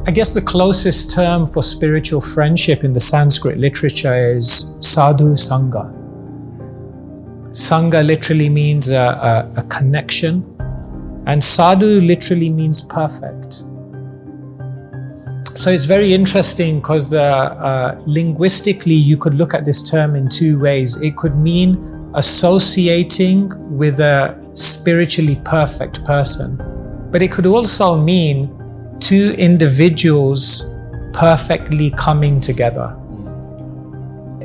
I guess the closest term for spiritual friendship in the Sanskrit literature is sadhu sangha. Sangha literally means a connection, and sadhu literally means perfect. So it's very interesting because linguistically you could look at this term in two ways. It could mean associating with a spiritually perfect person, but it could also mean two individuals perfectly coming together.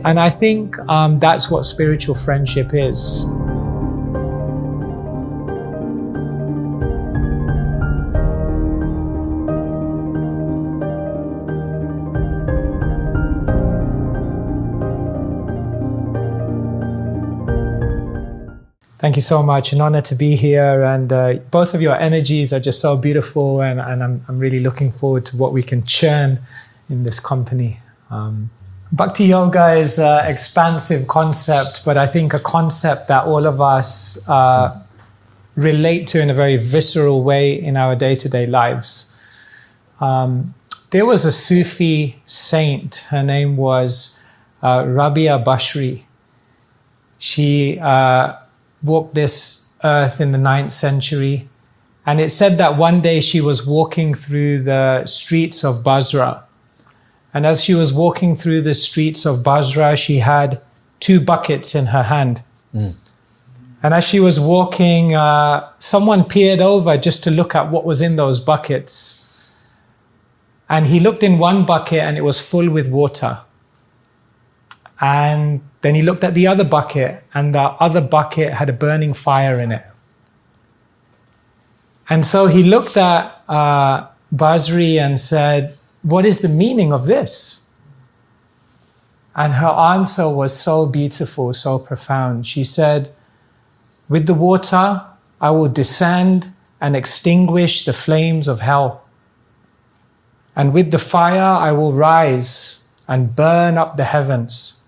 And I think that's what spiritual friendship is. Thank you so much. An honor to be here, and both of your energies are just so beautiful, and I'm really looking forward to what we can churn in this company. Bhakti Yoga is an expansive concept, but I think a concept that all of us relate to in a very visceral way in our day-to-day lives. There was a Sufi saint. Her name was Rabia Bashri. She walked this earth in the 9th century, and it said that one day she was walking through the streets of Basra, and as she was walking through the streets of Basra, she had 2 buckets in her hand. And as she was walking, someone peered over just to look at what was in those buckets, and he looked in one bucket and it was full with water. And then he looked at the other bucket, and the other bucket had a burning fire in it. And so he looked at Basri and said, "What is the meaning of this?" And her answer was so beautiful, so profound. She said, "With the water, I will descend and extinguish the flames of hell. And with the fire, I will rise and burn up the heavens."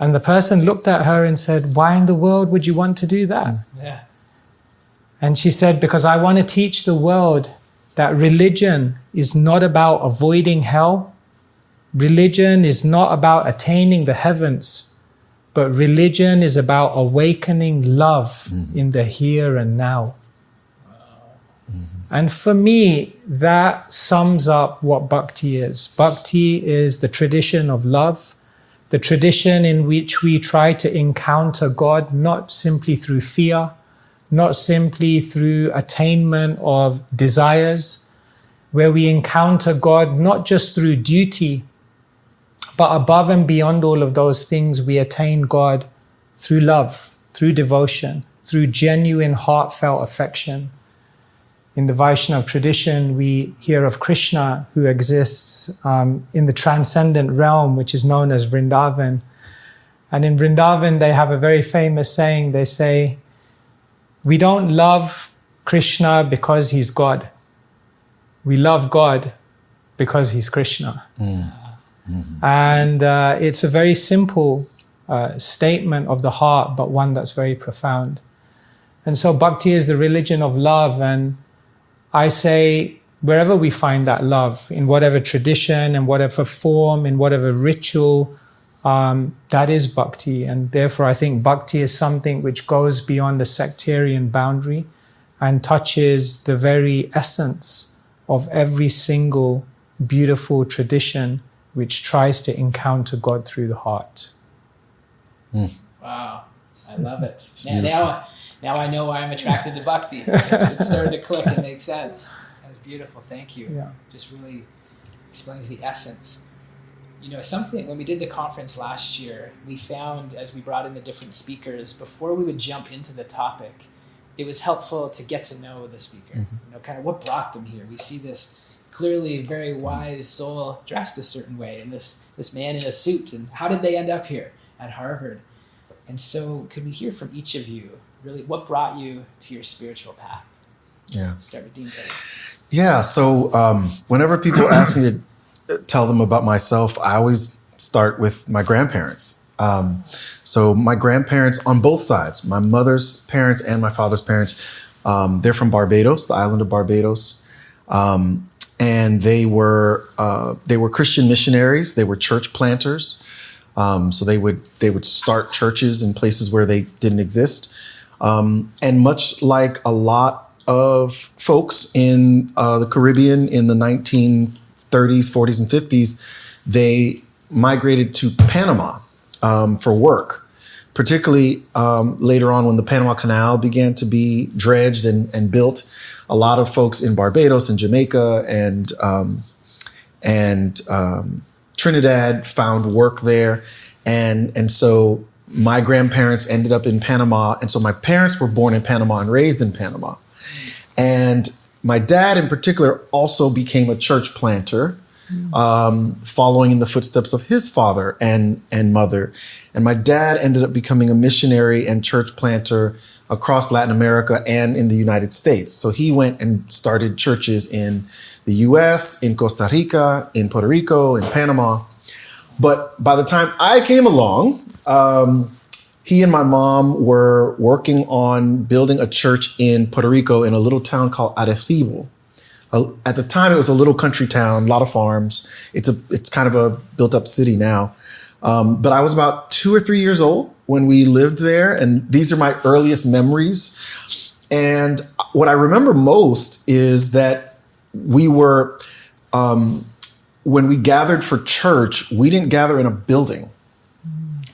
And the person looked at her and said, "Why in the world would you want to do that?" Yeah. And she said, "Because I want to teach the world that religion is not about avoiding hell. Religion is not about attaining the heavens, but religion is about awakening love in the here and now." And for me, that sums up what Bhakti is. Bhakti is the tradition of love, the tradition in which we try to encounter God not simply through fear, not simply through attainment of desires, where we encounter God not just through duty, but above and beyond all of those things, we attain God through love, through devotion, through genuine heartfelt affection. In the Vaishnava tradition, we hear of Krishna, who exists in the transcendent realm, which is known as Vrindavan. And in Vrindavan, they have a very famous saying. They say, "We don't love Krishna because he's God. We love God because he's Krishna." And it's a very simple statement of the heart, but one that's very profound. And so Bhakti is the religion of love, and I say, wherever we find that love, in whatever tradition, in whatever form, in whatever ritual, that is Bhakti. And therefore, I think Bhakti is something which goes beyond the sectarian boundary and touches the very essence of every single beautiful tradition which tries to encounter God through the heart. Wow, I love it. Now I know why I'm attracted to Bhakti. It's starting to click and make sense. That's beautiful. Thank you. Yeah. Just really explains the essence. You know, something, when we did the conference last year, we found as we brought in the different speakers, before we would jump into the topic, it was helpful to get to know the speaker. You know, kind of what brought them here. We see this clearly very wise soul dressed a certain way, and this man in a suit, and how did they end up here at Harvard? And so could we hear from each of you, really, what brought you to your spiritual path? Yeah. Start with Dean Teddy. Yeah, so whenever people ask me to tell them about myself, I always start with my grandparents. So my grandparents on both sides, my mother's parents and my father's parents, they're from Barbados, the island of Barbados. and they were Christian missionaries. They were church planters. So they would start churches in places where they didn't exist. And much like a lot of folks in the Caribbean in the 1930s, 40s, and 50s, they migrated to Panama for work, particularly later on when the Panama Canal began to be dredged and built. A lot of folks in Barbados and Jamaica and Trinidad found work there. And so my grandparents ended up in Panama. And so my parents were born in Panama and raised in Panama. And my dad in particular also became a church planter, following in the footsteps of his father and mother. And my dad ended up becoming a missionary and church planter across Latin America and in the United States. So he went and started churches in the US, in Costa Rica, in Puerto Rico, in Panama. But by the time I came along, he and my mom were working on building a church in Puerto Rico in a little town called Arecibo. At the time, it was a little country town, a lot of farms. It's kind of a built-up city now. But I was about 2 or 3 years old when we lived there, and these are my earliest memories. And what I remember most is that we were, when we gathered for church, we didn't gather in a building,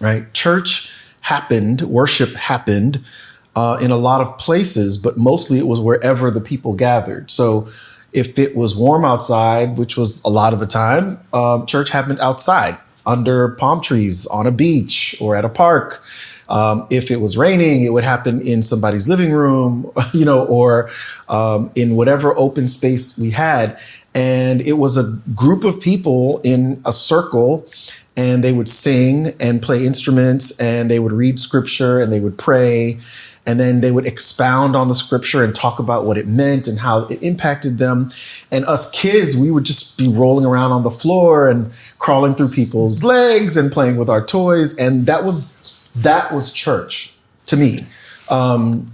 right? Church happened, worship happened in a lot of places, but mostly it was wherever the people gathered. So if it was warm outside, which was a lot of the time, church happened outside under palm trees on a beach or at a park. If it was raining, it would happen in somebody's living room, or in whatever open space we had. And it was a group of people in a circle, and they would sing and play instruments, and they would read scripture, and they would pray, and then they would expound on the scripture and talk about what it meant and how it impacted them. And us kids, we would just be rolling around on the floor and crawling through people's legs and playing with our toys. And that was church to me.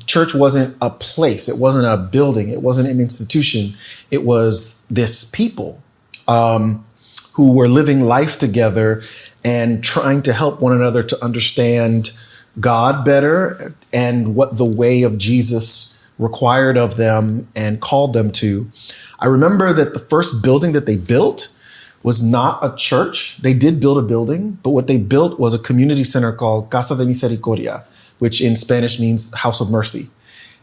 Church wasn't a place. It wasn't a building. It wasn't an institution. It was this people who were living life together and trying to help one another to understand God better and what the way of Jesus required of them and called them to. I remember that the first building that they built was not a church. They did build a building, but what they built was a community center called Casa de Misericordia, which in Spanish means House of Mercy.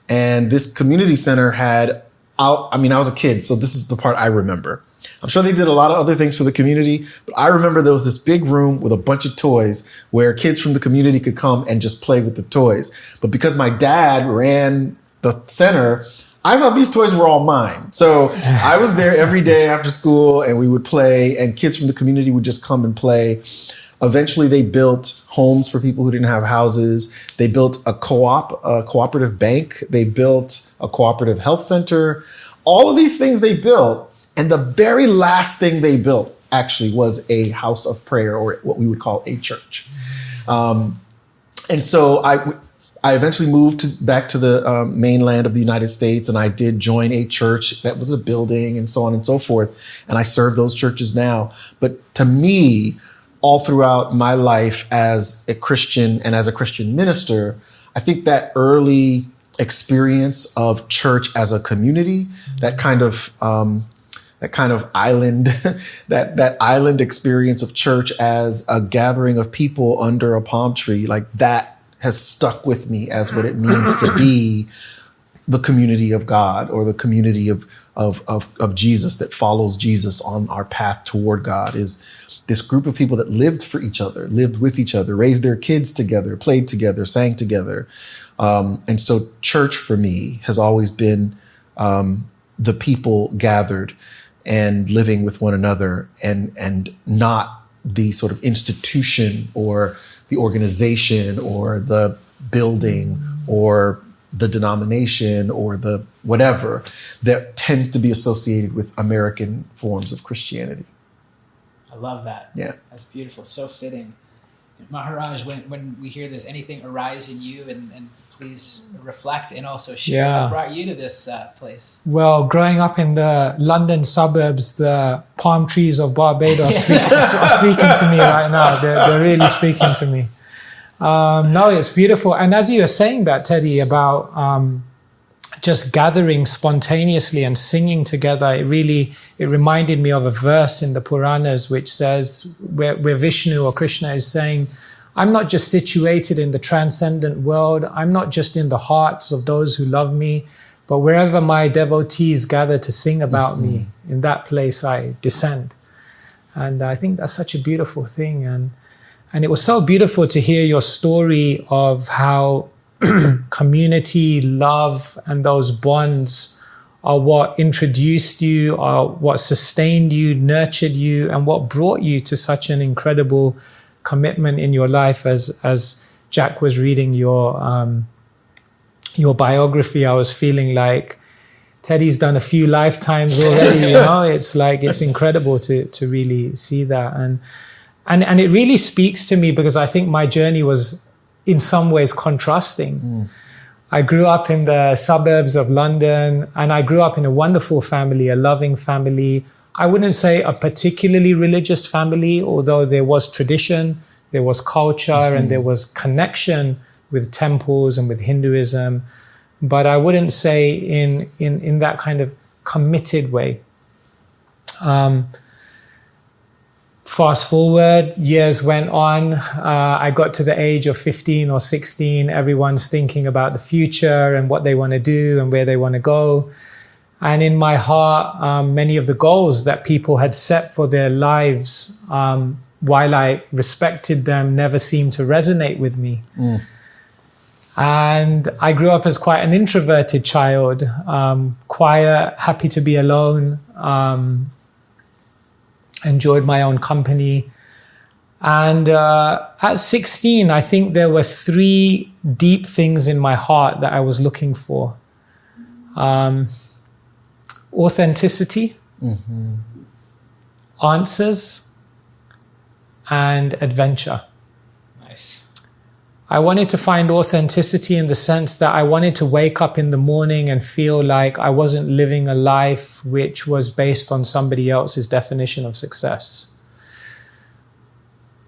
And this community center had, I was a kid, so this is the part I remember. I'm sure they did a lot of other things for the community, but I remember there was this big room with a bunch of toys where kids from the community could come and just play with the toys. But because my dad ran the center, I thought these toys were all mine. So I was there every day after school, and we would play, and kids from the community would just come and play. Eventually, they built homes for people who didn't have houses. They built a cooperative bank. They built a cooperative health center. All of these things they built. And the very last thing they built actually was a house of prayer, or what we would call a church. And so I eventually moved back to the mainland of the United States, and I did join a church that was a building and so on and so forth. And I serve those churches now. But to me, all throughout my life as a Christian and as a Christian minister, I think that early experience of church as a community, that kind of island, that island experience of church as a gathering of people under a palm tree, like that has stuck with me as what it means to be the community of God, or the community of Jesus that follows Jesus on our path toward God, is this group of people that lived for each other, lived with each other, raised their kids together, played together, sang together. And so church for me has always been the people gathered and living with one another, and not the sort of institution or the organization or the building or the denomination or the whatever that tends to be associated with American forms of Christianity. I love that. Yeah. That's beautiful. So fitting. Maharaj, when we hear this, anything arise in you, and please reflect and also share what brought you to this place. Well, growing up in the London suburbs, the palm trees of Barbados are speaking to me right now. They're really speaking to me. No, it's beautiful. And as you were saying that, Teddy, about just gathering spontaneously and singing together, it reminded me of a verse in the Puranas which says, where Vishnu or Krishna is saying, I'm not just situated in the transcendent world, I'm not just in the hearts of those who love me, but wherever my devotees gather to sing about me, in that place I descend. And I think that's such a beautiful thing. And it was so beautiful to hear your story of how community, love, and those bonds are what introduced you, are what sustained you, nurtured you, and what brought you to such an incredible commitment in your life. As Jack was reading your biography, I was feeling like Teddy's done a few lifetimes already. You know, it's like, it's incredible to really see that, and it really speaks to me because I think my journey was in some ways contrasting. I grew up in the suburbs of London, and I grew up in a wonderful family, a loving family. I wouldn't say a particularly religious family, although there was tradition, there was culture, and there was connection with temples and with Hinduism. But I wouldn't say in that kind of committed way. Fast forward, years went on. I got to the age of 15 or 16. Everyone's thinking about the future and what they want to do and where they want to go. And in my heart, many of the goals that people had set for their lives, while I respected them, never seemed to resonate with me. And I grew up as quite an introverted child, quiet, happy to be alone, enjoyed my own company. And at 16, I think there were 3 deep things in my heart that I was looking for. Authenticity, answers, and adventure. Nice. I wanted to find authenticity in the sense that I wanted to wake up in the morning and feel like I wasn't living a life which was based on somebody else's definition of success.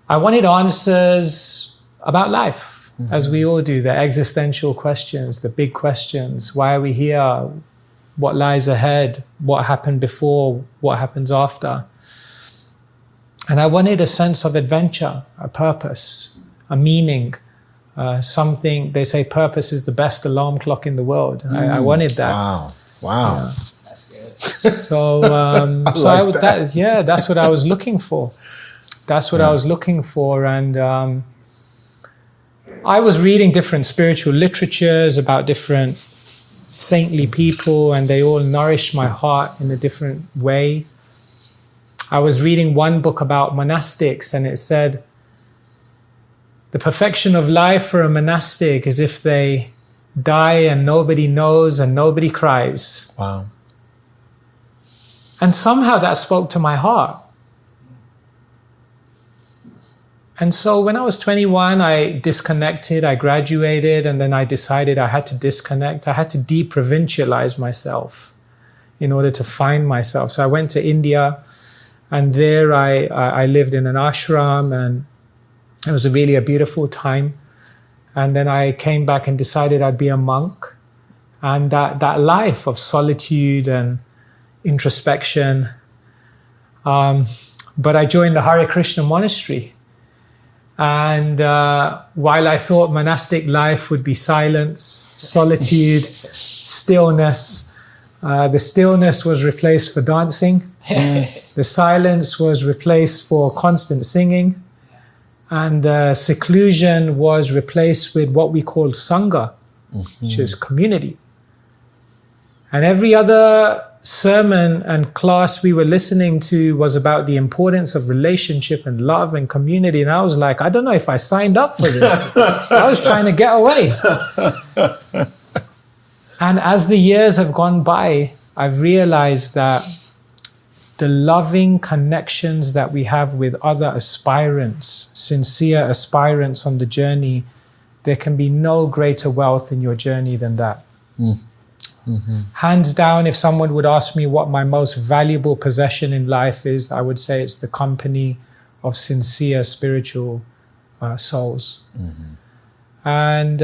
I wanted answers about life, as we all do, the existential questions, the big questions. Why are we here? What lies ahead? What happened before? What happens after? And I wanted a sense of adventure, a purpose, a meaning, something. They say purpose is the best alarm clock in the world. I wanted that. Wow. Yeah. That's good. So, that's what I was looking for. That's what I was looking for. And I was reading different spiritual literatures about different saintly people, and they all nourished my heart in a different way. I was reading one book about monastics, and it said, the perfection of life for a monastic is if they die and nobody knows and nobody cries. Wow. And somehow that spoke to my heart. And so when I was 21, I disconnected, I graduated, and then I decided I had to disconnect. I had to deprovincialize myself in order to find myself. So I went to India, and there I lived in an ashram, and it was really a beautiful time. And then I came back and decided I'd be a monk. And that life of solitude and introspection. But I joined the Hare Krishna monastery. And while I thought monastic life would be silence, solitude, stillness, the stillness was replaced for dancing. The silence was replaced for constant singing. And the seclusion was replaced with what we call Sangha, which is community. And every other sermon and class we were listening to was about the importance of relationship and love and community. And I was like, I don't know if I signed up for this. I was trying to get away. And as the years have gone by, I've realized that the loving connections that we have with other aspirants, sincere aspirants on the journey, there can be no greater wealth in your journey than that. Hands down, if someone would ask me what my most valuable possession in life is, I would say it's the company of sincere spiritual souls. And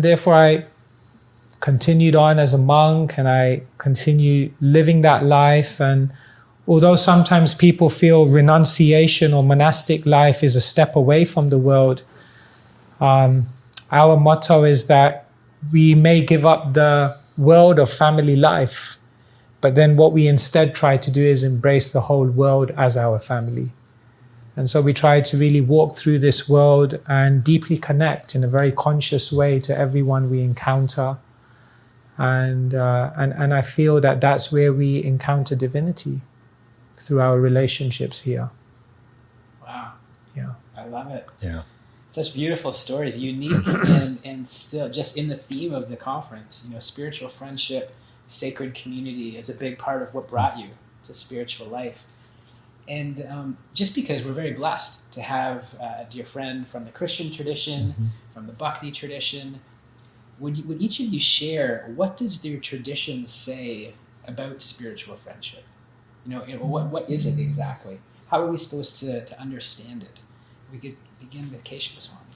therefore I continued on as a monk, and I continue living that life. And although sometimes people feel renunciation or monastic life is a step away from the world, our motto is that we may give up the world of family life, but then what we instead try to do is embrace the whole world as our family. And so we try to really walk through this world and deeply connect in a very conscious way to everyone we encounter. And I feel that that's where we encounter divinity, through our relationships here. Wow. Yeah. I love it. Yeah. Such beautiful stories, unique and still just in the theme of the conference. You know, spiritual friendship, sacred community is a big part of what brought you to spiritual life. And just because we're very blessed to have a dear friend from the Christian tradition, from the Bhakti tradition, would each of you share, what does their tradition say about spiritual friendship? You know, what is it exactly? How are we supposed to understand it? We could begin with Keshava Swami.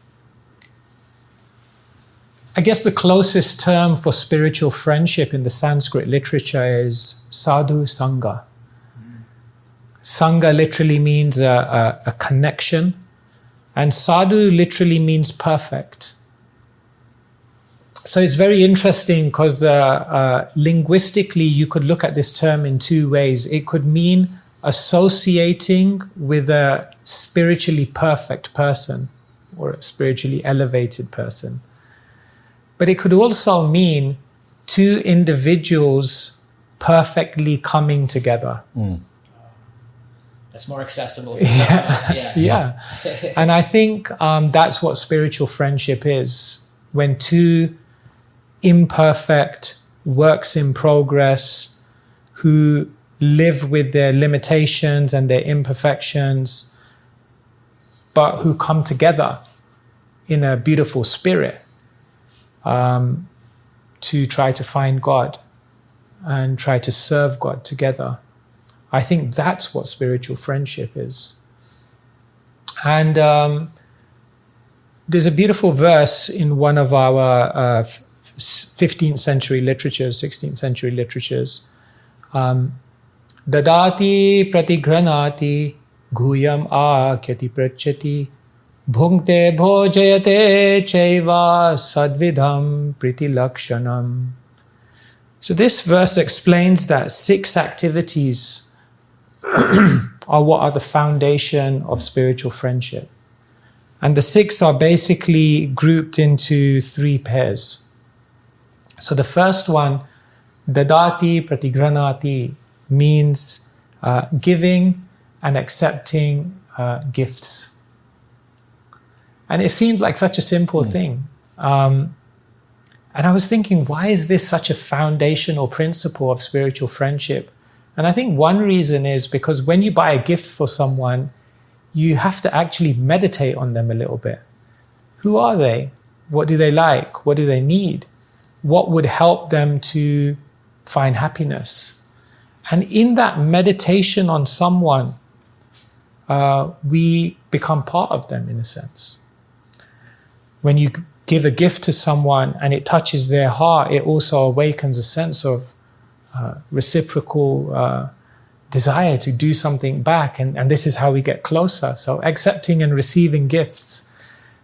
I guess the closest term for spiritual friendship in the Sanskrit literature is sadhu sangha. Sangha literally means a connection, and sadhu literally means perfect. So it's very interesting because linguistically you could look at this term in two ways. It could mean associating with a spiritually perfect person or a spiritually elevated person. But it could also mean two individuals perfectly coming together. That's more accessible for some of us. Yeah. And I think that's what spiritual friendship is. When two imperfect works in progress who live with their limitations and their imperfections, but who come together in a beautiful spirit to try to find God and try to serve God together. I think that's what spiritual friendship is. And there's a beautiful verse in one of our 15th century literatures, 16th century literatures. Dadati pratigranati guyam akyati prachati bhungte bhojayate chaiva sadvidham priti lakshanam. So this verse explains that 6 activities are what are the foundation of spiritual friendship. And the 6 are basically grouped into 3 pairs. So the first one, dadati pratigranati, means giving and accepting gifts. And it seems like such a simple thing. And I was thinking, why is this such a foundational principle of spiritual friendship? And I think one reason is because when you buy a gift for someone, you have to actually meditate on them a little bit. Who are they? What do they like? What do they need? What would help them to find happiness? And in that meditation on someone, we become part of them in a sense. When you give a gift to someone and it touches their heart, it also awakens a sense of reciprocal desire to do something back. And this is how we get closer. So accepting and receiving gifts.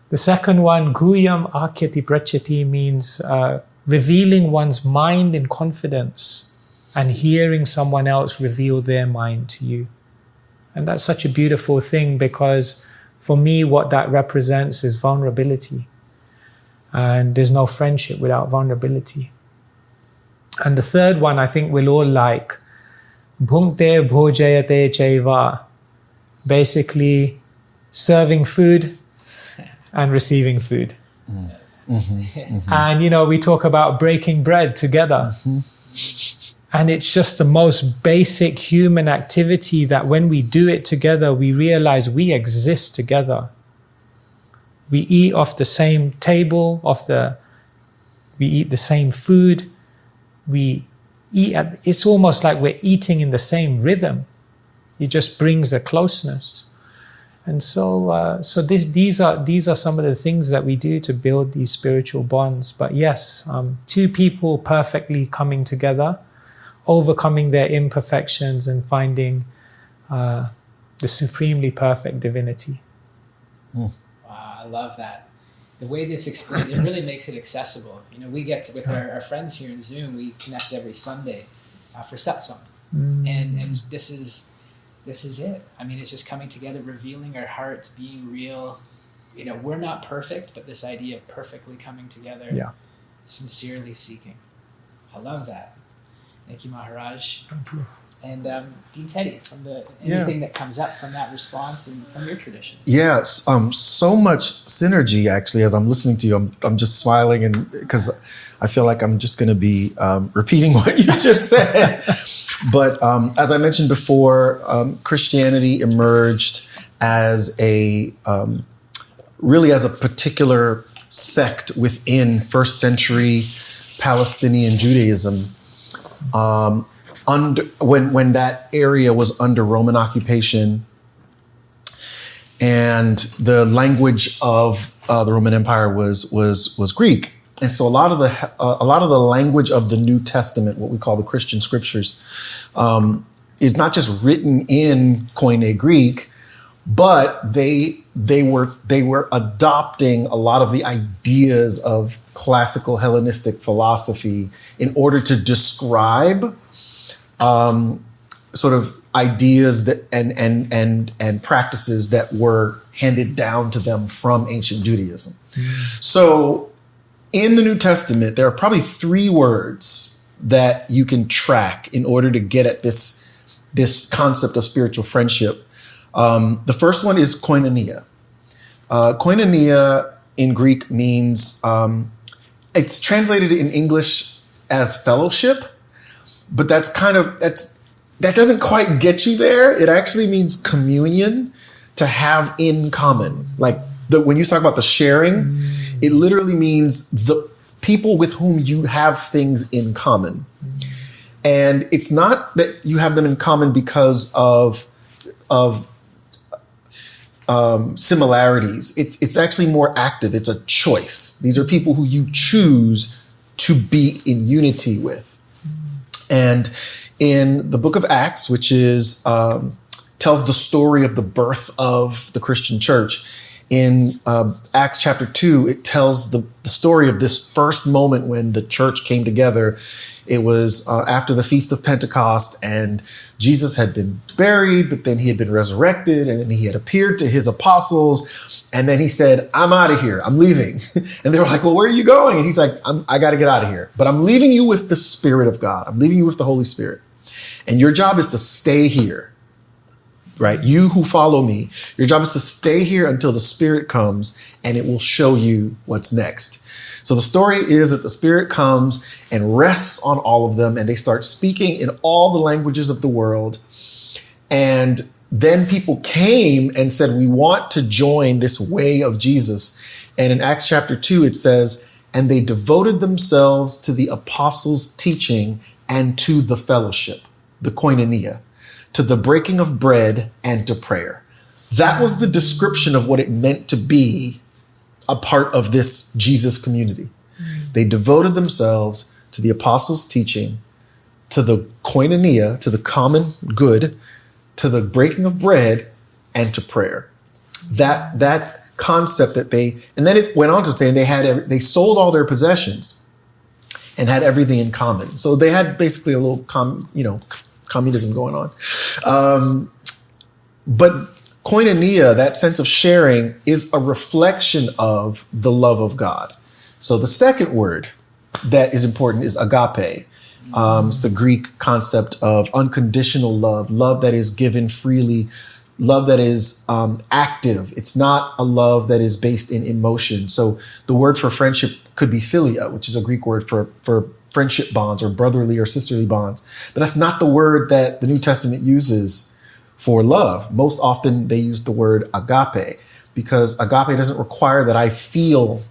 The second one, guyam akyati prachati, means revealing one's mind in confidence and hearing someone else reveal their mind to you. And that's such a beautiful thing, because for me, what that represents is vulnerability. And there's no friendship without vulnerability. And the third one I think we'll all like, bhungte bhojayate chaiva, basically serving food and receiving food. And, you know, we talk about breaking bread together. And it's just the most basic human activity that when we do it together, we realize we exist together. We eat off the same table, we eat the same food. It's almost like we're eating in the same rhythm. It just brings a closeness. And so these are some of the things that we do to build these spiritual bonds. But yes, two people perfectly coming together, overcoming their imperfections and finding the supremely perfect divinity. Wow, I love that. The way that's explained, it really makes it accessible. You know, we get to, with our friends here in Zoom, we connect every Sunday for satsang. And this is it. I mean, it's just coming together, revealing our hearts, being real. You know, we're not perfect, but this idea of perfectly coming together, sincerely seeking. I love that. Thank you, Maharaj. Thank you. And Dean Teddy, from anything that comes up from that response and from your tradition. Yes, so much synergy actually. As I'm listening to you, I'm just smiling, and because I feel like I'm just going to be repeating what you just said. But as I mentioned before, Christianity emerged as really as a particular sect within first century Palestinian Judaism. When that area was under Roman occupation, and the language of the Roman Empire was Greek, and so a lot of the language of the New Testament, what we call the Christian scriptures, is not just written in Koine Greek, but they were adopting a lot of the ideas of classical Hellenistic philosophy in order to describe sort of ideas that and practices that were handed down to them from ancient Judaism. So in the New Testament, there are probably 3 words that you can track in order to get at this concept of spiritual friendship. The first one is koinonia. Koinonia in Greek means, it's translated in English as fellowship, but that doesn't quite get you there. It actually means communion, to have in common. Like when you talk about the sharing, it literally means the people with whom you have things in common. And it's not that you have them in common because of similarities. It's actually more active. It's a choice. These are people who you choose to be in unity with. And in the book of Acts, which is tells the story of the birth of the Christian church, in Acts chapter 2, it tells the story of this first moment when the church came together. It was after the Feast of Pentecost, and Jesus had been buried, but then he had been resurrected, and then he had appeared to his apostles, and then he said, "I'm out of here. I'm leaving." And they were like, "Well, where are you going?" And he's like, "I got to get out of here, but I'm leaving you with the Spirit of God. I'm leaving you with the Holy Spirit. And your job is to stay here, right? You who follow me, your job is to stay here until the Spirit comes, and it will show you what's next." So the story is that the Spirit comes and rests on all of them, and they start speaking in all the languages of the world. And then people came and said, "We want to join this way of Jesus." And in Acts chapter 2, it says, "And they devoted themselves to the apostles' teaching and to the fellowship," the koinonia, "to the breaking of bread and to prayer." That was the description of what it meant to be a part of this Jesus community. They devoted themselves to the apostles' teaching, to the koinonia, to the common good, to the breaking of bread, and to prayer. That concept that and then it went on to say, they sold all their possessions and had everything in common. So they had basically a little communism going on. But koinonia, that sense of sharing, is a reflection of the love of God. So the second word that is important is agape. It's the Greek concept of unconditional love, love that is given freely, love that is active. It's not a love that is based in emotion. So the word for friendship could be philia, which is a Greek word for friendship bonds or brotherly or sisterly bonds. But that's not the word that the New Testament uses for love. Most often they use the word agape, because agape doesn't require that I feel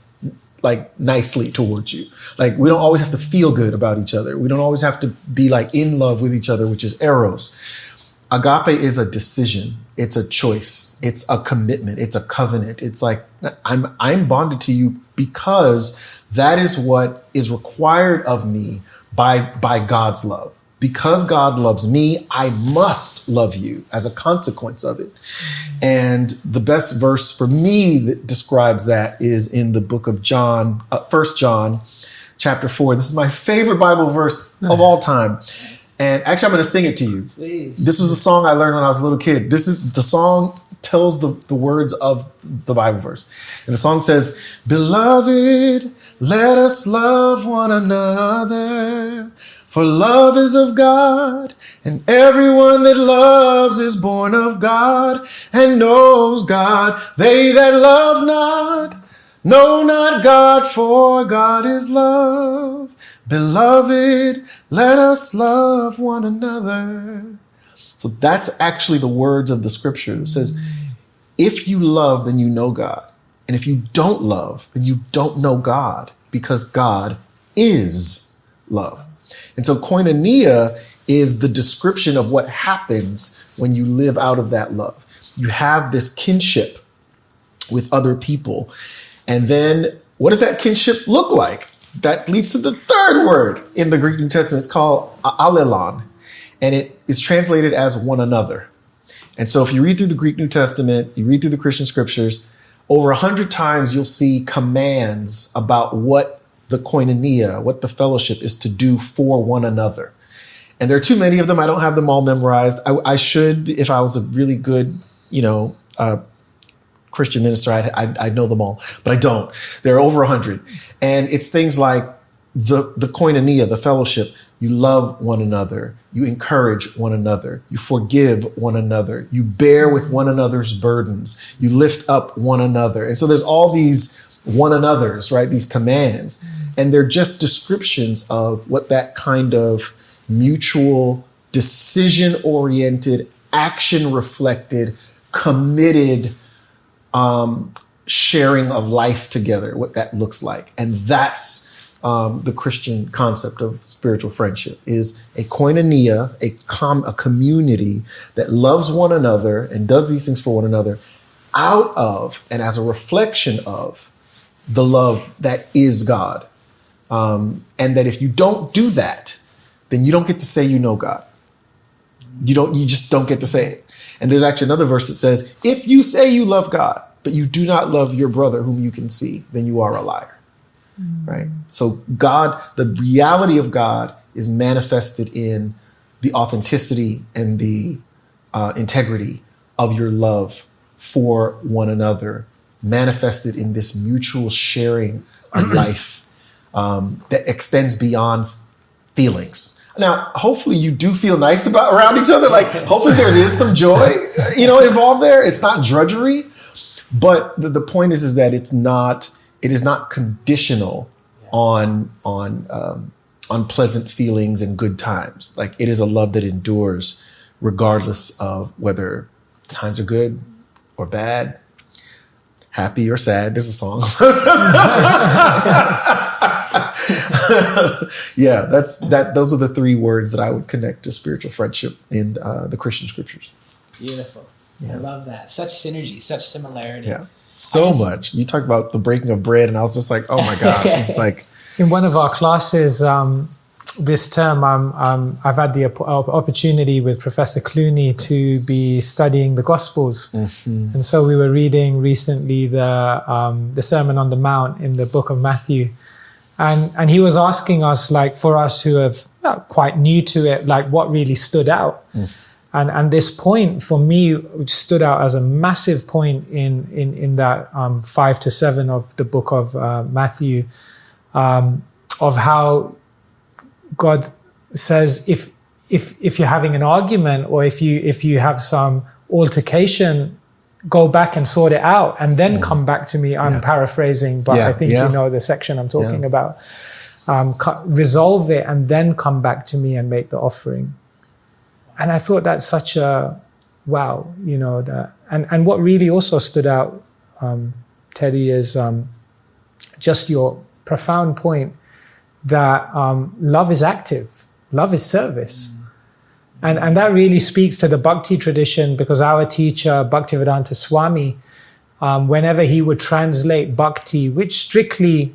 like nicely towards you. Like, we don't always have to feel good about each other. We don't always have to be like in love with each other, which is eros. Agape is a decision. It's a choice. It's a commitment. It's a covenant. It's like, I'm bonded to you because that is what is required of me by God's love. Because God loves me, I must love you as a consequence of it. And the best verse for me that describes that is in the book of John, 1 John chapter 4. This is my favorite Bible verse of all time. And actually, I'm going to sing it to you. Please. This was a song I learned when I was a little kid. This is the song tells the words of the Bible verse. And the song says, "Beloved, let us love one another. For love is of God, and everyone that loves is born of God and knows God. They that love not know not God, for God is love. Beloved, let us love one another." So that's actually the words of the scripture that says, if you love, then you know God. And if you don't love, then you don't know God, because God is love. And so koinonia is the description of what happens when you live out of that love. You have this kinship with other people. And then what does that kinship look like? That leads to the third word in the Greek New Testament. It's called allelon, and it is translated as one another. And so if you read through the Greek New Testament, you read through the Christian scriptures, over 100 times you'll see commands about what the koinonia, what the fellowship is to do for one another. And there are too many of them. I don't have them all memorized. I should, if I was a really good, Christian minister, I know them all, but I don't. There are over 100. And it's things like the koinonia, the fellowship. You love one another. You encourage one another. You forgive one another. You bear with one another's burdens. You lift up one another. And so there's all these one another's, right? These commands. And they're just descriptions of what that kind of mutual, decision-oriented, action-reflected, committed sharing of life together, what that looks like. And that's the Christian concept of spiritual friendship, is a koinonia, a community that loves one another and does these things for one another out of and as a reflection of the love that is God. And that if you don't do that, then you don't get to say you know God. You just don't get to say it. And there's actually another verse that says, if you say you love God, but you do not love your brother whom you can see, then you are a liar. Right? So God, the reality of God is manifested in the authenticity and the integrity of your love for one another, manifested in this mutual sharing of life that extends beyond feelings. Now, hopefully you do feel nice around each other. Like, hopefully there is some joy, involved there. It's not drudgery, but the point is that it is not conditional on pleasant feelings and good times. Like, it is a love that endures regardless of whether times are good or bad, happy or sad. There's a song. Yeah, those are the three words that I would connect to spiritual friendship in the Christian scriptures. Beautiful. Yeah. I love that. Such synergy, such similarity. Yeah. So much. You talk about the breaking of bread, and I was just like, oh my gosh. It's like, in one of our classes this term, I've had the opportunity with Professor Clooney to be studying the Gospels. Mm-hmm. And so we were reading recently the Sermon on the Mount in the book of Matthew. And he was asking us, like, for us who have quite new to it, like, what really stood out. And this point for me, which stood out as a massive point in that 5 to 7 of the book of Matthew, of how God says, if you're having an argument or if you have some altercation, go back and sort it out and then come back to me. I'm paraphrasing, but I think you know the section I'm talking about. resolve it, and then come back to me and make the offering. And I thought that's such a wow, that. And what really also stood out, Teddy, is just your profound point that love is active, love is service. And that really speaks to the Bhakti tradition, because our teacher, Bhaktivedanta Swami, whenever he would translate Bhakti, which strictly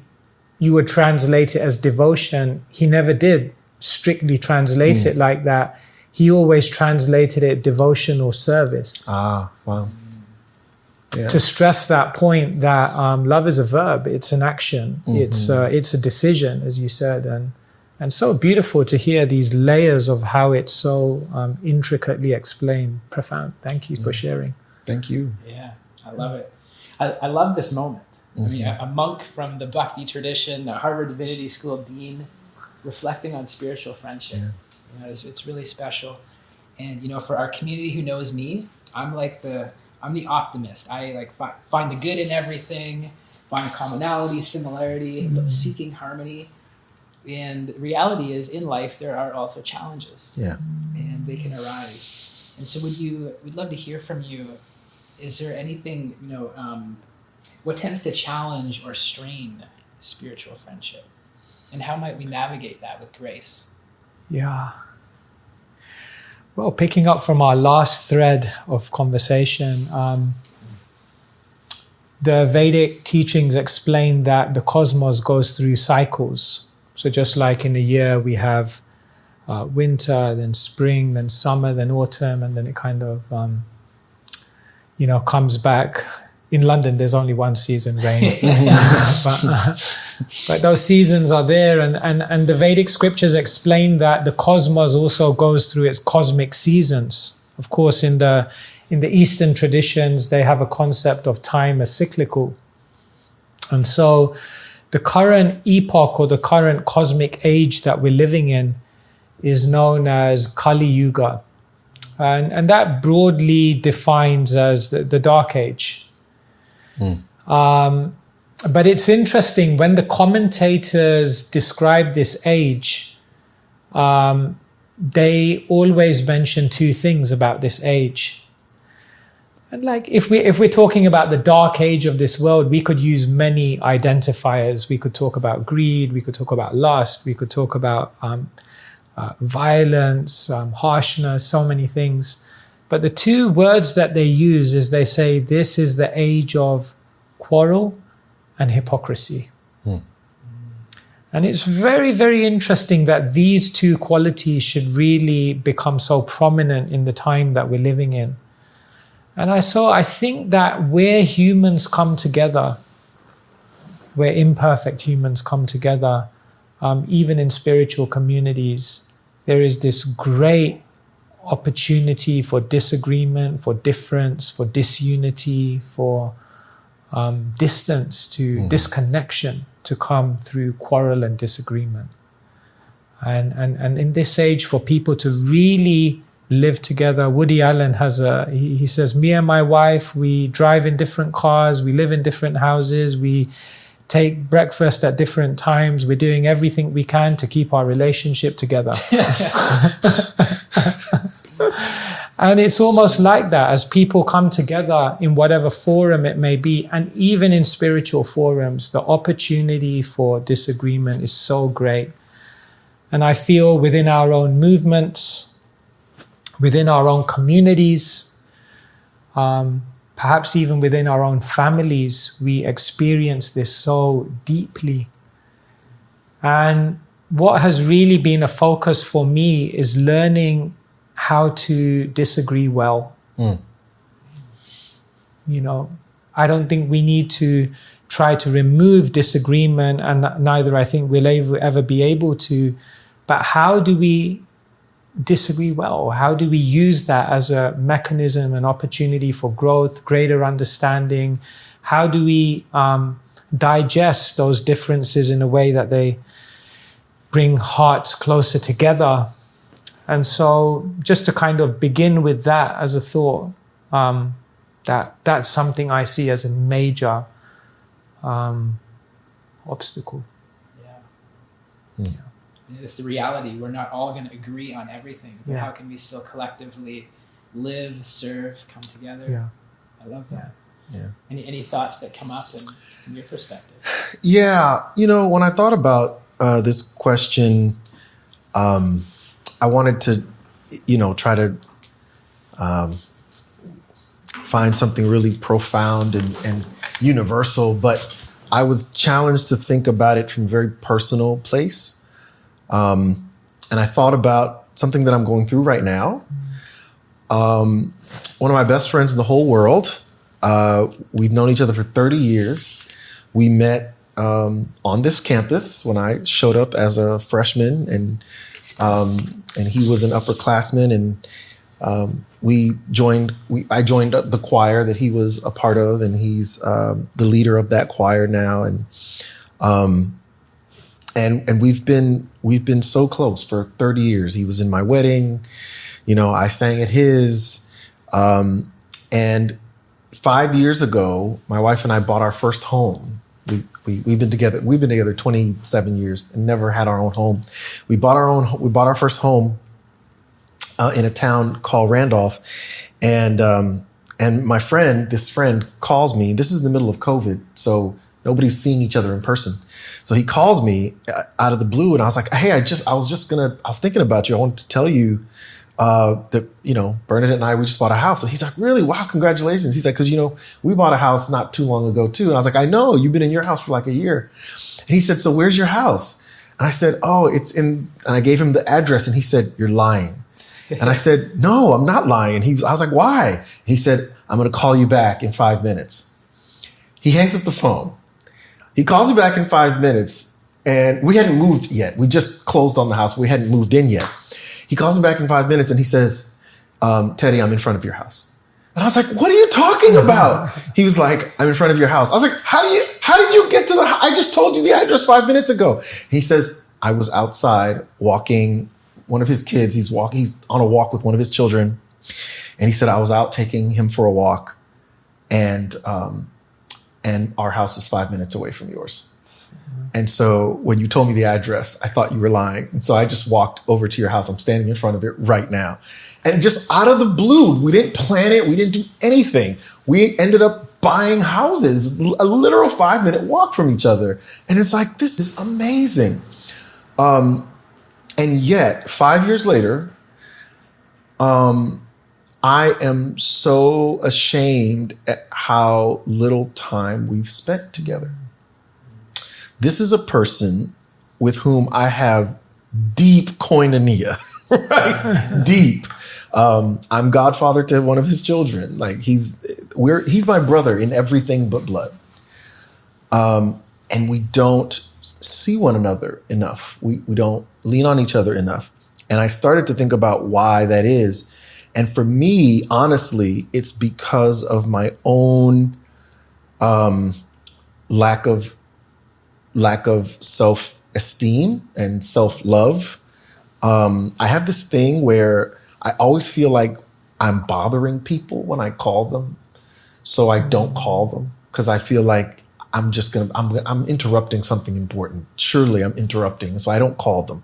you would translate it as devotion, he never did strictly translate it like that. He always translated it devotional service. Ah, wow. Yeah. To stress that point that love is a verb, it's an action, it's a decision, as you said, and so beautiful to hear these layers of how it's so intricately explained. Profound. Thank you for sharing. Thank you. Yeah, I love it. I love this moment. I mean, a monk from the Bhakti tradition, a Harvard Divinity School dean, reflecting on spiritual friendship. Yeah. It's really special. And for our community who knows me, I'm the optimist. I find the good in everything, find commonality, similarity, but seeking harmony. And the reality is, in life there are also challenges. Yeah. And they can arise. And so we'd love to hear from you. Is there anything, what tends to challenge or strain spiritual friendship? And how might we navigate that with grace? Yeah. Well, picking up from our last thread of conversation, the Vedic teachings explain that the cosmos goes through cycles. So just like in a year we have winter, then spring, then summer, then autumn, and then it kind of, comes back. In London, there's only one season, rain. But those seasons are there, and the Vedic scriptures explain that the cosmos also goes through its cosmic seasons. Of course, in the Eastern traditions, they have a concept of time as cyclical. And so the current epoch or the current cosmic age that we're living in is known as Kali Yuga. And that broadly defines as the dark age. But it's interesting, when the commentators describe this age, they always mention two things about this age. And if we're talking about the dark age of this world, we could use many identifiers. We could talk about greed, we could talk about lust, we could talk about violence, harshness, so many things. But the two words that they use is they say this is the age of quarrel and hypocrisy. And it's very, very interesting that these two qualities should really become so prominent in the time that we're living in. And I think that where humans come together, where imperfect humans come together, even in spiritual communities, there is this great opportunity for disagreement, for difference, for disunity, for distance, to disconnection to come through quarrel and disagreement. And in this age, for people to really live together, Woody Allen has he says, me and my wife, we drive in different cars, we live in different houses, we take breakfast at different times, we're doing everything we can to keep our relationship together. And it's almost like that as people come together in whatever forum it may be, and even in spiritual forums, the opportunity for disagreement is so great. And I feel within our own movements, within our own communities, perhaps even within our own families, we experience this so deeply. And what has really been a focus for me is learning how to disagree well. I don't think we need to try to remove disagreement, and neither I think we'll ever be able to. But how do we disagree well? How do we use that as a mechanism, an opportunity for growth, greater understanding? How do we digest those differences in a way that they bring hearts closer together? And so just to kind of begin with that as a thought, that's something I see as a major obstacle. It's the reality. We're not all going to agree on everything. But how can we still collectively live, serve, come together? Yeah. I love that. Yeah. Any thoughts that come up from your perspective? Yeah. When I thought about this question, I wanted to, try to find something really profound and universal, but I was challenged to think about it from a very personal place. And I thought about something that I'm going through right now. One of my best friends in the whole world, we've known each other for 30 years. We met on this campus when I showed up as a freshman, and he was an upperclassman, and I joined the choir that he was a part of, and he's the leader of that choir now, and we've been so close for 30 years. He was in my wedding, I sang at his, and 5 years ago, my wife and I bought our first home. We've been together 27 years and never had our own home. We bought our first home in a town called Randolph, and this friend calls me. This is in the middle of COVID, so nobody's seeing each other in person. So he calls me out of the blue, and I was like, "Hey, I was thinking about you. I wanted to tell you that, Bernadette and I, we just bought a house." And he's like, "Really? Wow, congratulations." He's like, "Because, we bought a house not too long ago too." And I was like, "I know, you've been in your house for like a year." And he said, "So where's your house?" And I said, "Oh, it's in," and I gave him the address, and he said, "You're lying." And I said, "No, I'm not lying." I was like, "Why?" He said, "I'm going to call you back in 5 minutes." He hangs up the phone. He calls me back in 5 minutes, and we hadn't moved yet. We just closed on the house. We hadn't moved in yet. He calls me back in 5 minutes, and he says, "Teddy, I'm in front of your house." And I was like, "What are you talking about?" He was like, "I'm in front of your house." I was like, How did you get to the house? I just told you the address 5 minutes ago." He says, "I was outside walking one of his kids. He's on a walk with one of his children. And he said, I was out taking him for a walk, and our house is 5 minutes away from yours. And so when you told me the address, I thought you were lying. And so I just walked over to your house. I'm standing in front of it right now." And just out of the blue, we didn't plan it. We didn't do anything. We ended up buying houses, a literal 5-minute walk from each other. And it's like, this is amazing. And yet 5 years later, I am so ashamed at how little time we've spent together. This is a person with whom I have deep koinonia, right? Deep. I'm godfather to one of his children. Like he's my brother in everything but blood. And we don't see one another enough. We don't lean on each other enough. And I started to think about why that is. And for me, honestly, it's because of my own lack of self-esteem and self-love. I have this thing where I always feel like I'm bothering people when I call them. So I don't call them because I feel like I'm interrupting something important. Surely I'm interrupting. So I don't call them.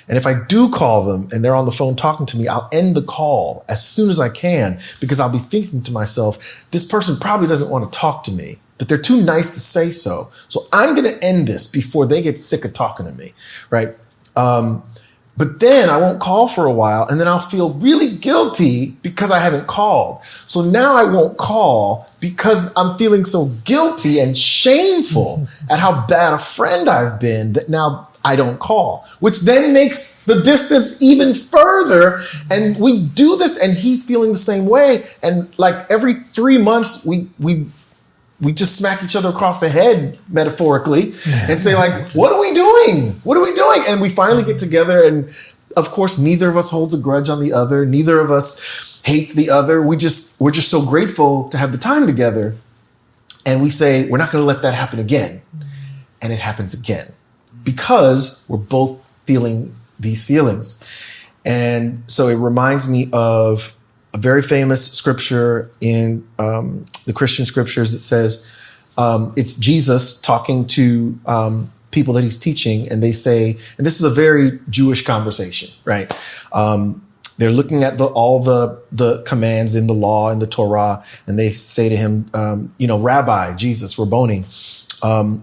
And if I do call them and they're on the phone talking to me, I'll end the call as soon as I can, because I'll be thinking to myself, this person probably doesn't want to talk to me, but they're too nice to say so. So I'm going to end this before they get sick of talking to me, right? But then I won't call for a while, and then I'll feel really guilty because I haven't called. So now I won't call because I'm feeling so guilty and shameful at how bad a friend I've been that now I don't call, which then makes the distance even further. And we do this, and he's feeling the same way. And like every 3 months, we just smack each other across the head, metaphorically, and say like, what are we doing? What are we doing? And we finally get together, and of course, neither of us holds a grudge on the other. Neither of us hates the other. We're just so grateful to have the time together. And we say, we're not going to let that happen again. And it happens again because we're both feeling these feelings. And so it reminds me of a very famous scripture in the Christian scriptures. It says, it's Jesus talking to people that he's teaching, and they say, and this is a very Jewish conversation, right? They're looking at all the commands in the law and the Torah, and they say to him, Rabbi, Jesus, Rabboni,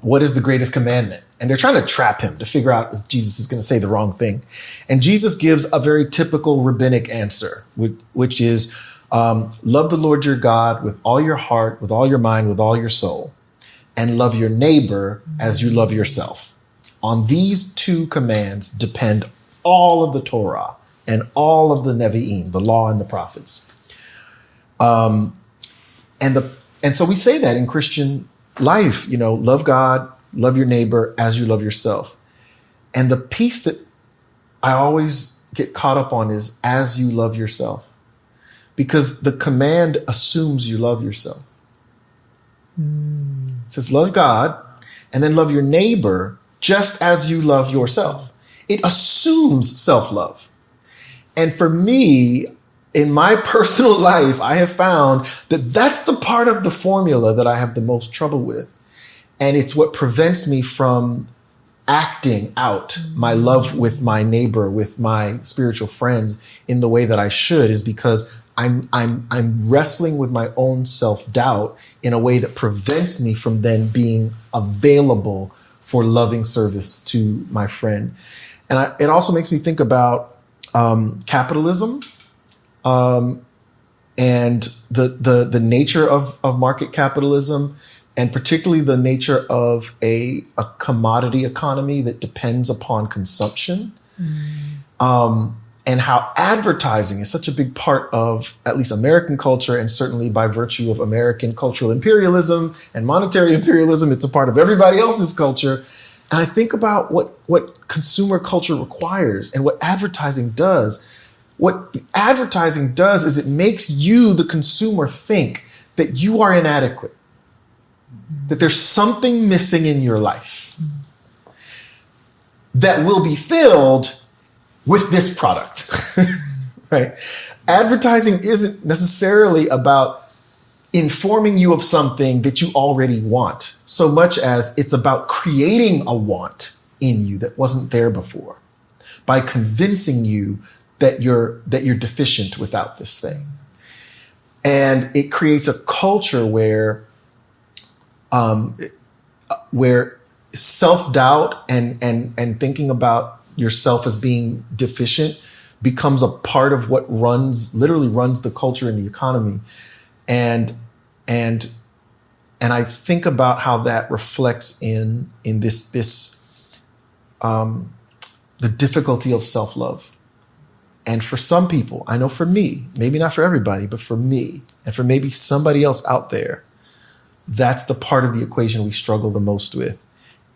what is the greatest commandment? And they're trying to trap him to figure out if Jesus is going to say the wrong thing. And Jesus gives a very typical rabbinic answer, which is, love the Lord your God with all your heart, with all your mind, with all your soul, and love your neighbor as you love yourself. On these two commands depend all of the Torah and all of the Nevi'im, the law and the prophets. And so we say that in Christian life, love God, love your neighbor as you love yourself. And the piece that I always get caught up on is as you love yourself, because the command assumes you love yourself. It says love God and then love your neighbor just as you love yourself. It assumes self-love. And for me, in my personal life, I have found that that's the part of the formula that I have the most trouble with. And it's what prevents me from acting out my love with my neighbor, with my spiritual friends in the way that I should, is because I'm wrestling with my own self-doubt in a way that prevents me from then being available for loving service to my friend. And it also makes me think about capitalism and the nature of market capitalism, and particularly the nature of a commodity economy that depends upon consumption, and how advertising is such a big part of at least American culture, and certainly by virtue of American cultural imperialism and monetary imperialism, it's a part of everybody else's culture. And I think about what consumer culture requires and what advertising does. What advertising does is it makes you, the consumer, think that you are inadequate, that there's something missing in your life that will be filled with this product, right? Advertising isn't necessarily about informing you of something that you already want, so much as it's about creating a want in you that wasn't there before by convincing you that you're deficient without this thing. And it creates a culture where self-doubt and thinking about yourself as being deficient becomes a part of what literally runs the culture and the economy. And I think about how that reflects in this the difficulty of self-love. And for some people, I know for me, maybe not for everybody, but for me and for maybe somebody else out there, that's the part of the equation we struggle the most with.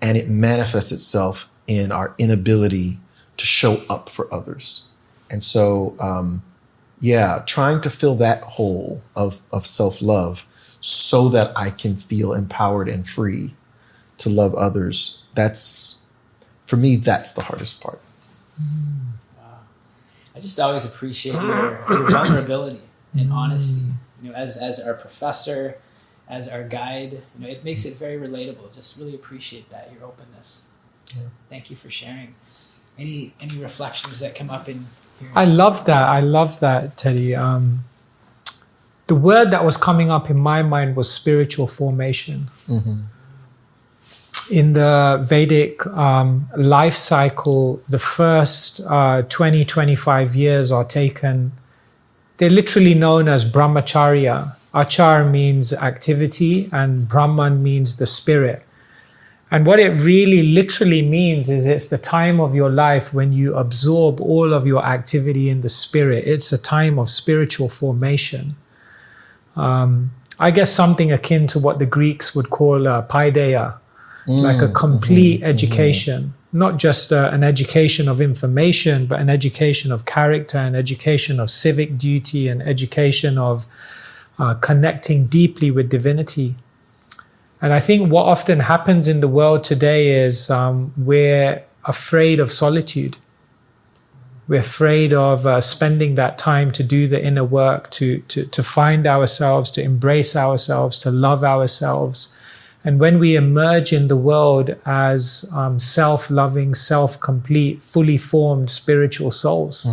And it manifests itself in our inability to show up for others. And so, trying to fill that hole of self-love so that I can feel empowered and free to love others, for me, that's the hardest part. Wow. I just always appreciate your vulnerability and honesty. As our professor, as our guide, it makes it very relatable. Just really appreciate that, your openness. Yeah. Thank you for sharing. Any reflections that come up in here? I love that, Teddy. The word that was coming up in my mind was spiritual formation. Mm-hmm. In the Vedic life cycle, the first 20, 25 years are taken, they're literally known as brahmacharya. Achar means activity and Brahman means the spirit. And what it really literally means is it's the time of your life when you absorb all of your activity in the spirit. It's a time of spiritual formation. I guess something akin to what the Greeks would call paideia, like a complete education, not just an education of information, but an education of character, an education of civic duty, an education of connecting deeply with divinity. And I think what often happens in the world today is we're afraid of solitude. We're afraid of spending that time to do the inner work, to find ourselves, to embrace ourselves, to love ourselves. And when we emerge in the world as self-loving, self-complete, fully formed spiritual souls,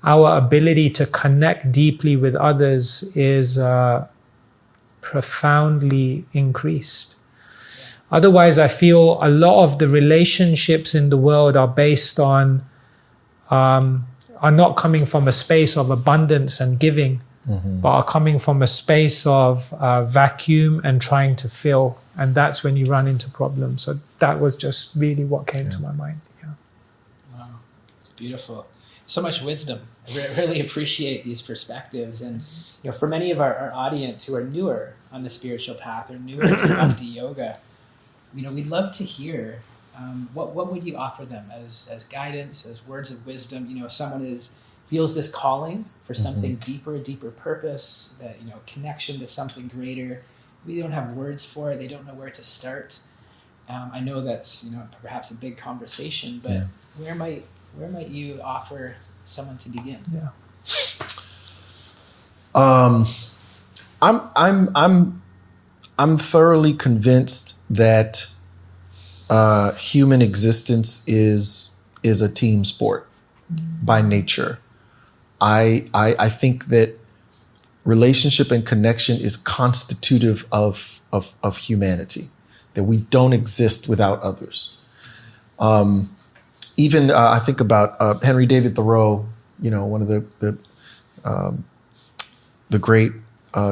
our ability to connect deeply with others is profoundly increased. Otherwise, I feel a lot of the relationships in the world are based on, are not coming from a space of abundance and giving, but are coming from a space of vacuum and trying to fill. And that's when you run into problems. So that was just really what came to my mind. Yeah. Wow, it's beautiful. So much wisdom. I really appreciate these perspectives. And for many of our audience who are newer on the spiritual path or newer to Bhakti Yoga, we'd love to hear what would you offer them as guidance, as words of wisdom. If someone feels this calling for something deeper, a deeper purpose, that connection to something greater. Maybe they don't have words for it. They don't know where to start. I know that's perhaps a big conversation, but where might you offer someone to begin? Yeah. I'm thoroughly convinced that human existence is a team sport by nature. I think that relationship and connection is constitutive of humanity, that we don't exist without others. Even I think about Henry David Thoreau, one of the great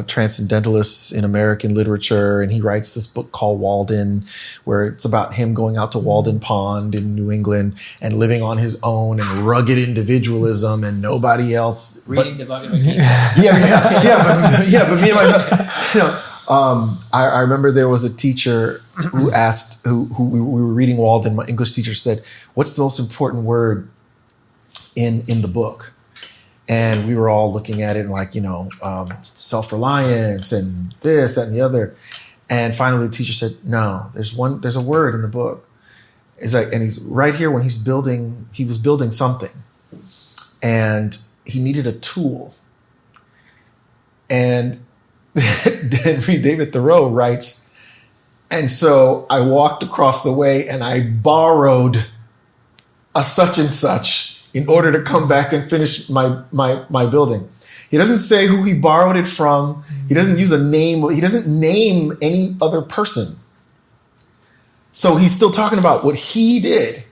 transcendentalists in American literature, and he writes this book called Walden, where it's about him going out to Walden Pond in New England and living on his own and rugged individualism and nobody else. Reading the Bhagavad Gita. But me and myself, I remember there was a teacher who asked, who we were reading Walden. My English teacher said, "What's the most important word in the book?" And we were all looking at it like, self-reliance and this, that, and the other. And finally the teacher said, "No, there's a word in the book." It's like, and he's right here when he was building something and he needed a tool. And Henry David Thoreau writes, "And so I walked across the way and I borrowed a such and such in order to come back and finish my building." He doesn't say who he borrowed it from. He doesn't use a name. He doesn't name any other person. So he's still talking about what he did.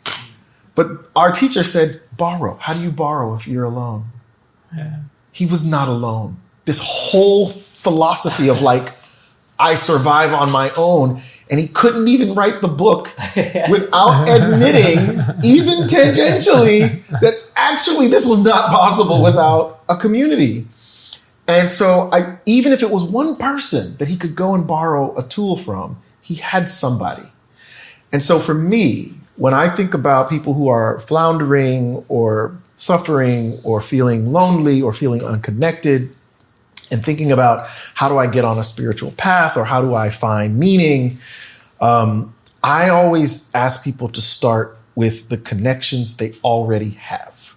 But our teacher said, borrow. How do you borrow if you're alone? Yeah. He was not alone. This whole philosophy of I survive on my own. And he couldn't even write the book without admitting, even tangentially, that actually this was not possible without a community. And so even if it was one person that he could go and borrow a tool from, he had somebody. And so for me, when I think about people who are floundering or suffering or feeling lonely or feeling unconnected, and thinking about how do I get on a spiritual path or how do I find meaning, I always ask people to start with the connections they already have.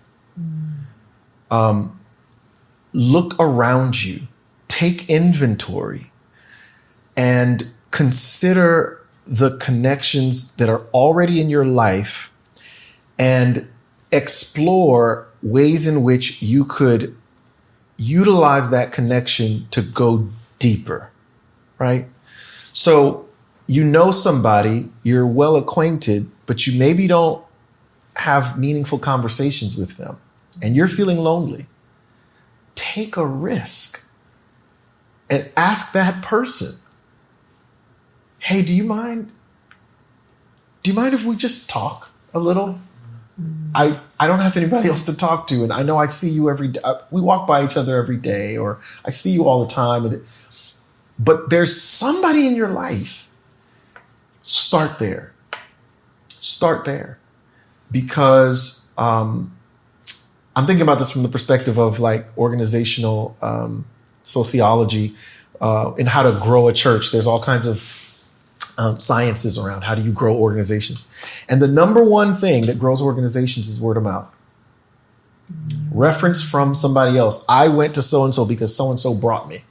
Look around you, take inventory, and consider the connections that are already in your life and explore ways in which you could utilize that connection to go deeper, right? So somebody, you're well acquainted, but you maybe don't have meaningful conversations with them and you're feeling lonely. Take a risk and ask that person, "Hey, do you mind if we just talk a little? I don't have anybody else to talk to, and I know I see you every day. We walk by each other every day, or I see you all the time. But there's somebody in your life." Start there. Because I'm thinking about this from the perspective of organizational sociology and how to grow a church. There's all kinds of sciences around how do you grow organizations. And the number one thing that grows organizations is word of mouth. Reference from somebody else. I went to so-and-so because so-and-so brought me.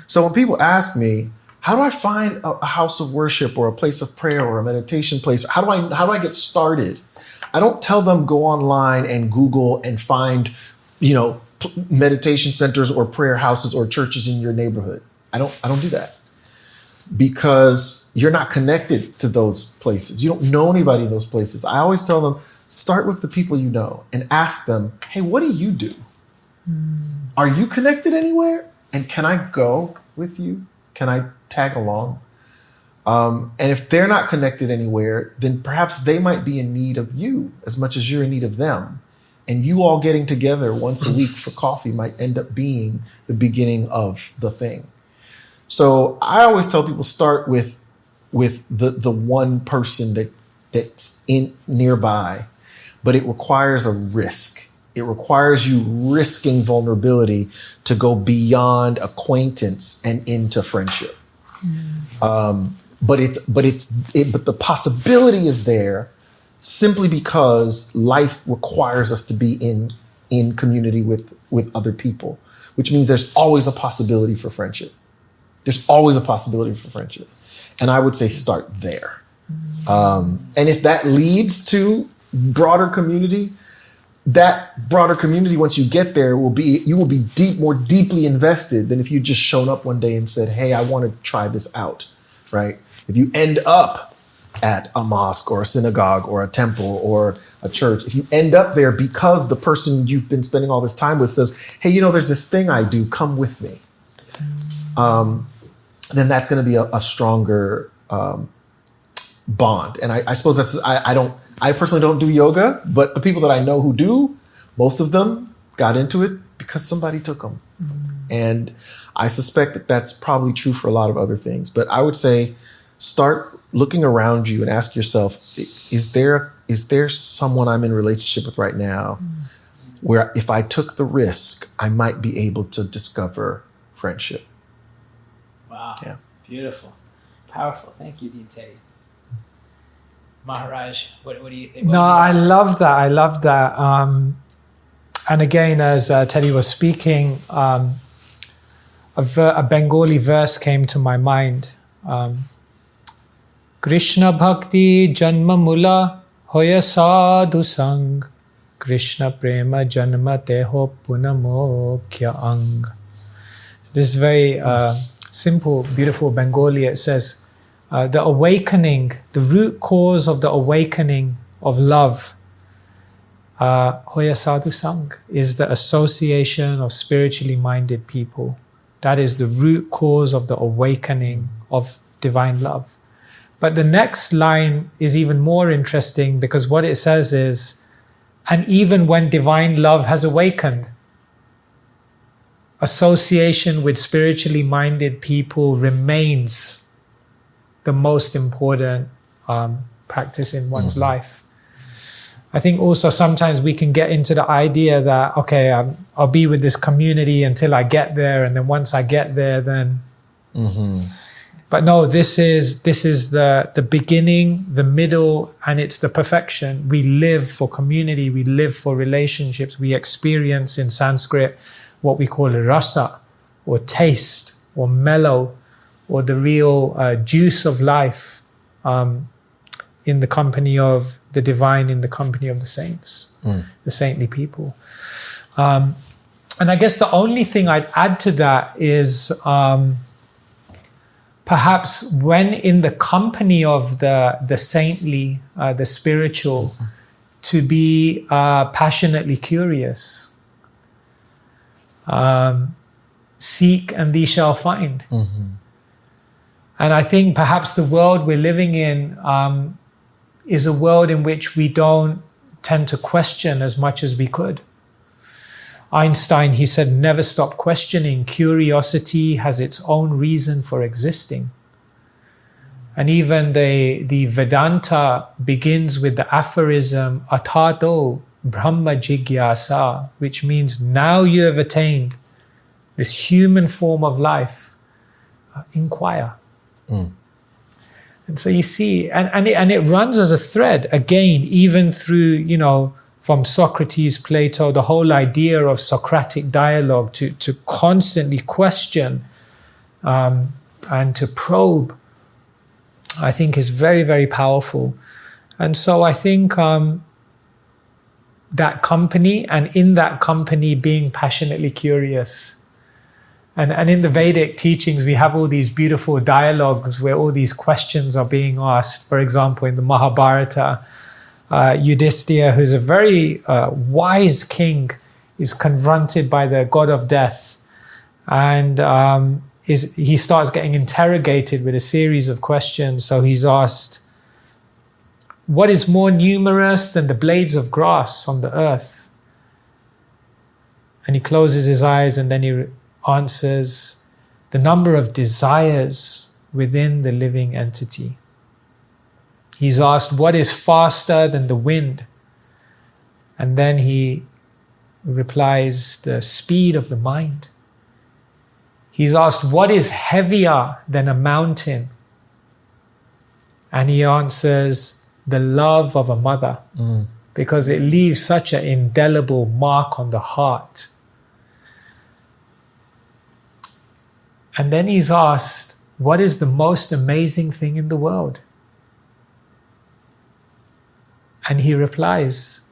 So when people ask me, How do I find a house of worship or a place of prayer or a meditation place? How do I get started? I don't tell them go online and Google and find, meditation centers or prayer houses or churches in your neighborhood. I don't do that, because you're not connected to those places. You don't know anybody in those places. I always tell them, start with the people you know and ask them, hey, what do you do? Are you connected anywhere? And can I go with you? Can I tag along? And if they're not connected anywhere, then perhaps they might be in need of you as much as you're in need of them. And you all getting together once a week for coffee might end up being the beginning of the thing. So I always tell people, start with the one person that's in nearby, but it requires a risk. It requires you risking vulnerability to go beyond acquaintance and into friendship. But the possibility is there simply because life requires us to be in community with other people, which means there's always a possibility for friendship. There's always a possibility for friendship. And I would say start there. And if that leads to broader community, that broader community, once you get there, you will be more deeply invested than if you just shown up one day and said, hey, I want to try this out, right? If you end up at a mosque or a synagogue or a temple or a church, if you end up there because the person you've been spending all this time with says, hey, there's this thing I do, come with me. Then that's going to be a stronger bond. And I suppose that's, I personally don't do yoga, but the people that I know who do, most of them got into it because somebody took them. And I suspect that that's probably true for a lot of other things. But I would say start looking around you and ask yourself, is there someone I'm in relationship with right now where if I took the risk, I might be able to discover friendship? Wow. Yeah. Beautiful. Powerful. Thank you, Dean Teddy. Maharaj, what do you think? No, I love that. I love that. And again, as Teddy was speaking, a Bengali verse came to my mind. Krishna Bhakti Janma Mula Hoya Sadhu Sang Krishna Prema Janma Teho Punamokya Ang. This is very simple, beautiful Bengali. It says, the awakening, the root cause of the awakening of love, Hoya Sadhu Sang, is the association of spiritually minded people. That is the root cause of the awakening of divine love. But the next line is even more interesting, because what it says is, and even when divine love has awakened, association with spiritually minded people remains the most important practice in one's life. I think also sometimes we can get into the idea that, okay, I'll be with this community until I get there, and then once I get there, then... But no, this is the beginning, the middle, and it's the perfection. We live for community, we live for relationships, we experience in Sanskrit what we call rasa, or taste, or mellow, or the real juice of life in the company of the divine, in the company of the saints, the saintly people. And I guess the only thing I'd add to that is perhaps when in the company of the saintly, the spiritual, to be passionately curious. Seek and thee shall find. And I think perhaps the world we're living in is a world in which we don't tend to question as much as we could. Einstein, he said, never stop questioning. Curiosity has its own reason for existing. And even the Vedanta begins with the aphorism, Atato Brahma Jigyasa, which means now you have attained this human form of life, inquire. And so you see, and it runs as a thread, again, even through, from Socrates, Plato, the whole idea of Socratic dialogue to constantly question and to probe, I think is very, very powerful. And so I think that company, and in that company being passionately curious. And in the Vedic teachings, we have all these beautiful dialogues where all these questions are being asked. For example, in the Mahabharata, Yudhishthira, who's a very wise king, is confronted by the god of death. And he starts getting interrogated with a series of questions. So he's asked, what is more numerous than the blades of grass on the earth? And he closes his eyes and then he answers, the number of desires within the living entity. He's asked, what is faster than the wind? And then he replies, the speed of the mind. He's asked, what is heavier than a mountain? And he answers, the love of a mother, because it leaves such an indelible mark on the heart. And then he's asked, what is the most amazing thing in the world? And he replies,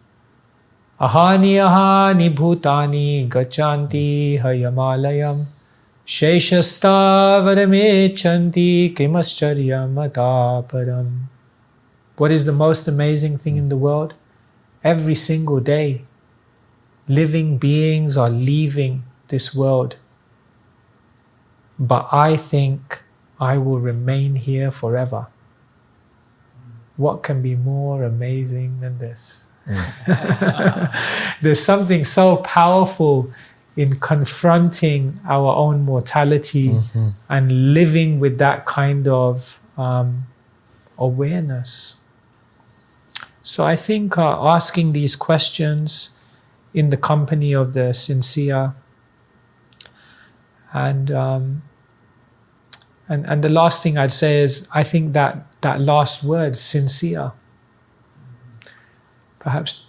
ahani ahani bhutani gachanti hayamalayam sheshastavaramechanti kimascharyam ataparam. What is the most amazing thing in the world? Every single day, living beings are leaving this world. But I think I will remain here forever. What can be more amazing than this? There's something so powerful in confronting our own mortality and living with that kind of awareness. So I think asking these questions in the company of the sincere, and the last thing I'd say is, I think that last word, sincere, perhaps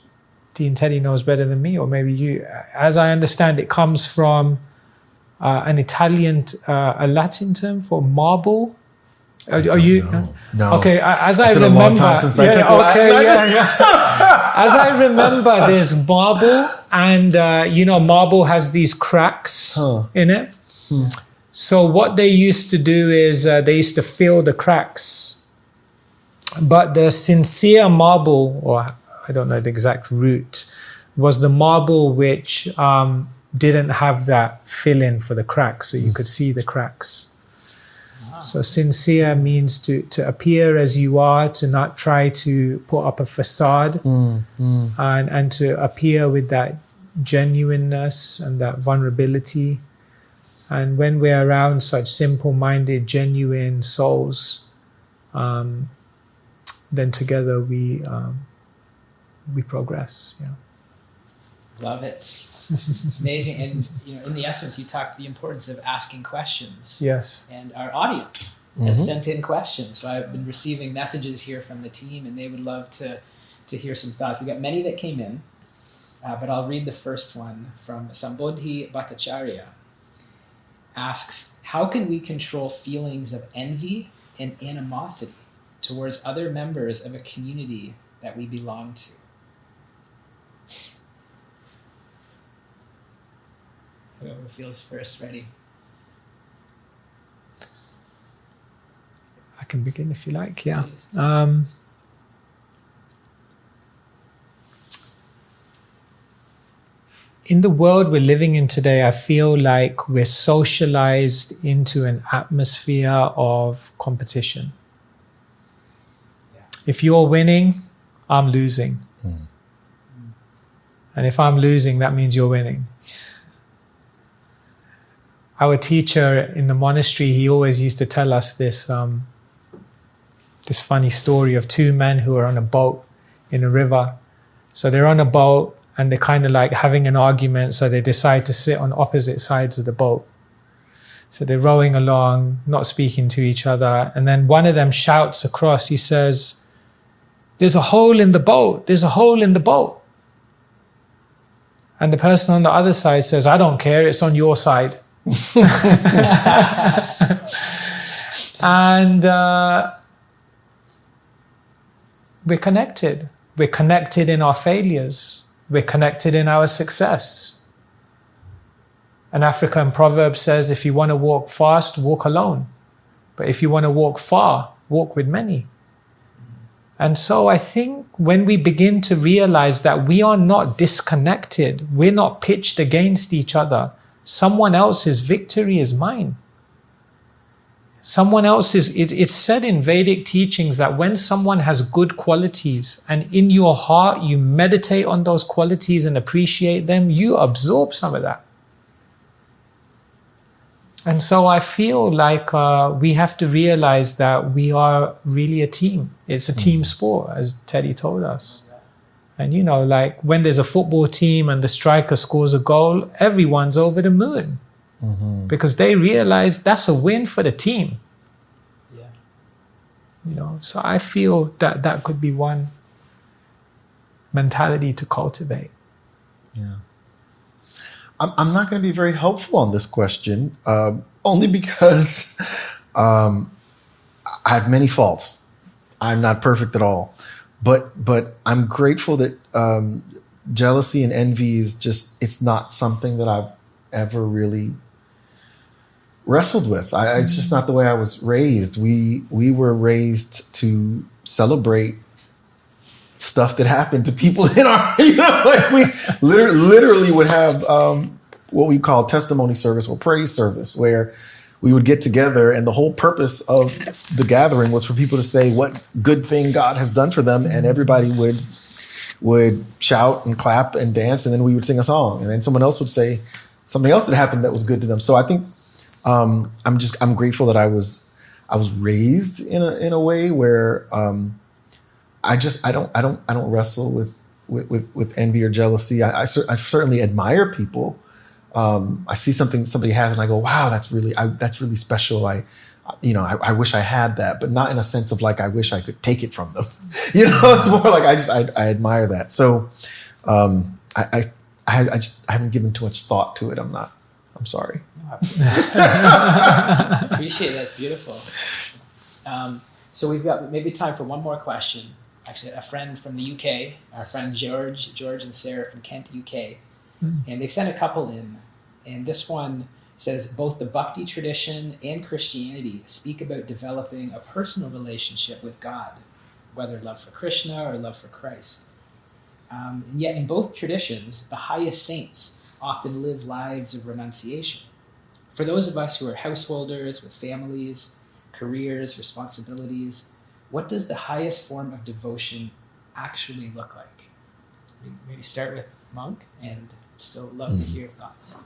Dean Teddy knows better than me, or maybe you. As I understand, it comes from an Italian, a Latin term for marble. Are you? No. Okay, as I It's been remember, a long time since I took Latin. As I remember, there's marble, and marble has these cracks in it. So what they used to do is they used to fill the cracks. But the sincere marble, or I don't know the exact root, was the marble which didn't have that fill-in for the cracks, so you could see the cracks. Wow. So sincere means to appear as you are, to not try to put up a facade, and to appear with that genuineness and that vulnerability. And when we're around such simple-minded, genuine souls, then together we progress. Yeah. Love it. Amazing. And in the essence, you talked the importance of asking questions. Yes. And our audience has sent in questions. So I've been receiving messages here from the team, and they would love to hear some thoughts. We got many that came in, but I'll read the first one from Sambodhi Bhattacharya. Asks, how can we control feelings of envy and animosity towards other members of a community that we belong to? Whoever feels first, ready. I can begin if you like, yeah. In the world we're living in today, I feel like we're socialized into an atmosphere of competition. Yeah. If you're winning, I'm losing. And if I'm losing, that means you're winning. Our teacher in the monastery, he always used to tell us this funny story of two men who are on a boat in a river. So they're on a boat, and they're kind of like having an argument, so they decide to sit on opposite sides of the boat. So they're rowing along, not speaking to each other, and then one of them shouts across, he says, "There's a hole in the boat, there's a hole in the boat." And the person on the other side says, "I don't care, it's on your side." And we're connected. We're connected in our failures. We're connected in our success. An African proverb says, if you want to walk fast, walk alone. But if you want to walk far, walk with many. And so I think when we begin to realize that we are not disconnected, we're not pitched against each other, someone else's victory is mine. Someone else's, it's said in Vedic teachings that when someone has good qualities and in your heart you meditate on those qualities and appreciate them, you absorb some of that. And so I feel like we have to realize that we are really a team. It's a team sport, as Teddy told us. And you know, like when there's a football team and the striker scores a goal, everyone's over the moon. Because they realize that's a win for the team. Yeah. You know, so I feel that that could be one mentality to cultivate. Yeah. I'm not going to be very helpful on this question, only because I have many faults. I'm not perfect at all. But I'm grateful that jealousy and envy is just, it's not something that I've ever really wrestled with. It's just not the way I was raised. We were raised to celebrate stuff that happened to people in our, you know, like we literally would have what we call testimony service or praise service, where we would get together and the whole purpose of the gathering was for people to say what good thing God has done for them, and everybody would shout and clap and dance, and then we would sing a song, and then someone else would say something else that happened that was good to them. So I think I'm grateful that I was raised in a way where I don't wrestle with envy or jealousy. I certainly admire people. I see something somebody has and I go, wow, that's really special. I wish I had that, but not in a sense of like, I wish I could take it from them. You know, it's more like I admire that. So I haven't given too much thought to it. I'm sorry. Appreciate that. It's beautiful. So we've got maybe time for one more question. Actually, a friend from the UK, our friend George and Sarah from Kent, UK, and they've sent a couple in. And this one says, both the Bhakti tradition and Christianity speak about developing a personal relationship with God, whether love for Krishna or love for Christ. And yet in both traditions, the highest saints often live lives of renunciation. For those of us who are householders with families, careers, responsibilities, what does the highest form of devotion actually look like? Maybe start with Monk, and still love to hear your thoughts.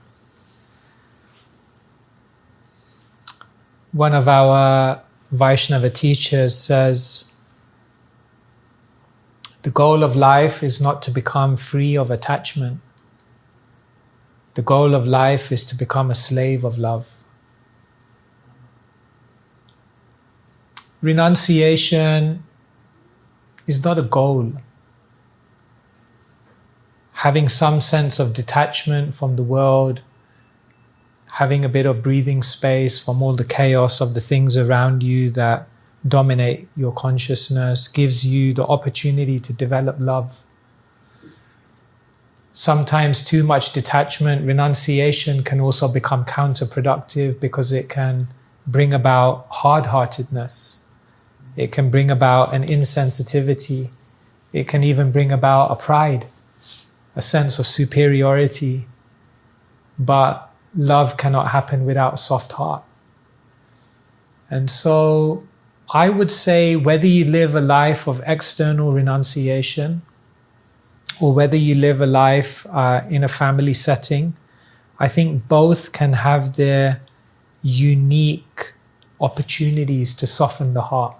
One of our Vaishnava teachers says, the goal of life is not to become free of attachment. The goal of life is to become a slave of love. Renunciation is not a goal. Having some sense of detachment from the world, having a bit of breathing space from all the chaos of the things around you that dominate your consciousness, gives you the opportunity to develop love. Sometimes too much detachment, renunciation can also become counterproductive because it can bring about hard-heartedness. It can bring about an insensitivity. It can even bring about a pride, a sense of superiority. But love cannot happen without a soft heart. And so I would say whether you live a life of external renunciation or whether you live a life in a family setting, I think both can have their unique opportunities to soften the heart.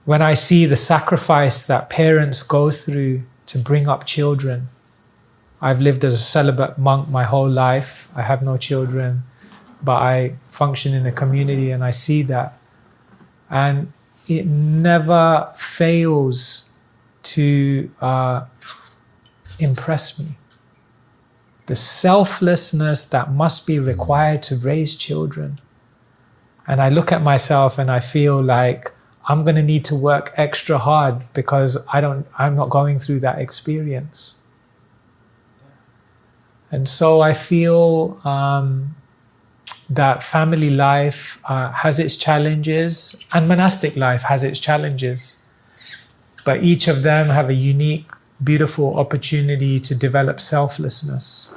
When I see the sacrifice that parents go through to bring up children, I've lived as a celibate monk my whole life. I have no children, but I function in a community and I see that. And it never fails to impress me. The selflessness that must be required to raise children, And I look at myself and I feel like I'm going to need to work extra hard because I'm not going through that experience. And so I feel that family life has its challenges and monastic life has its challenges. But each of them have a unique, beautiful opportunity to develop selflessness.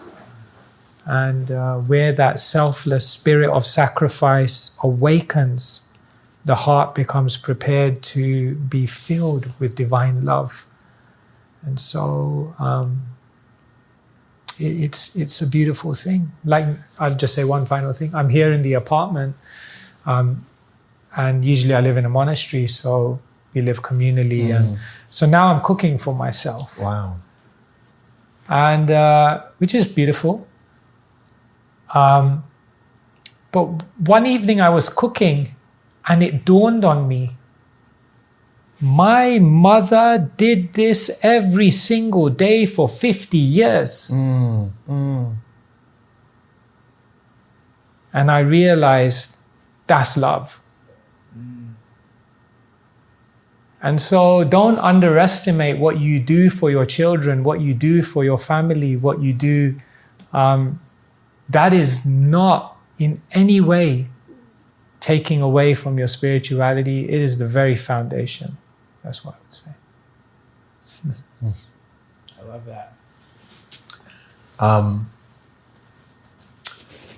And where that selfless spirit of sacrifice awakens, the heart becomes prepared to be filled with divine love. And so it's a beautiful thing. Like, I'll just say one final thing. I'm here in the apartment, and usually I live in a monastery, so we live communally. And so now I'm cooking for myself. Wow. And which is beautiful. But one evening I was cooking and it dawned on me, my mother did this every single day for 50 years. And I realized that's love. And so don't underestimate what you do for your children, what you do for your family, what you do. That is not in any way taking away from your spirituality. It is the very foundation. That's what I would say. I love that.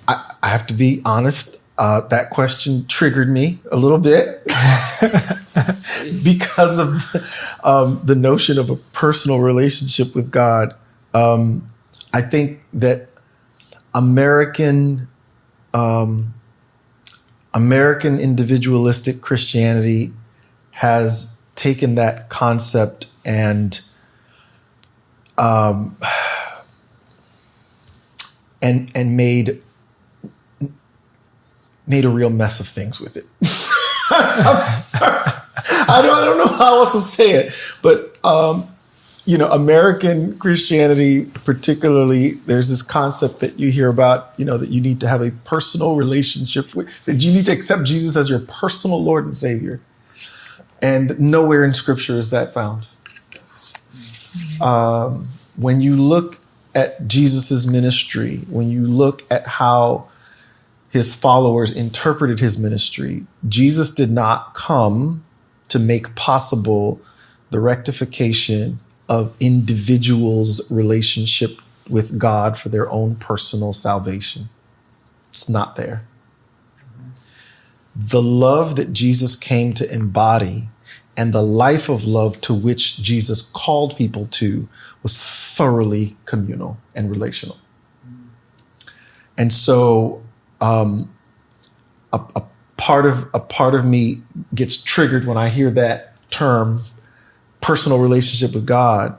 I have to be honest. That question triggered me a little bit because of the notion of a personal relationship with God. I think that American individualistic Christianity has taken that concept and made a real mess of things with it. I'm sorry. I don't know how else to say it, but American Christianity, particularly, there's this concept that you hear about, that you need to have a personal relationship with, that you need to accept Jesus as your personal Lord and Savior. And nowhere in Scripture is that found. When you look at Jesus's ministry, when you look at how his followers interpreted his ministry, Jesus did not come to make possible the rectification of individuals' relationship with God for their own personal salvation. It's not there. The love that Jesus came to embody and the life of love to which Jesus called people to was thoroughly communal and relational. And so a part of me gets triggered when I hear that term, personal relationship with God,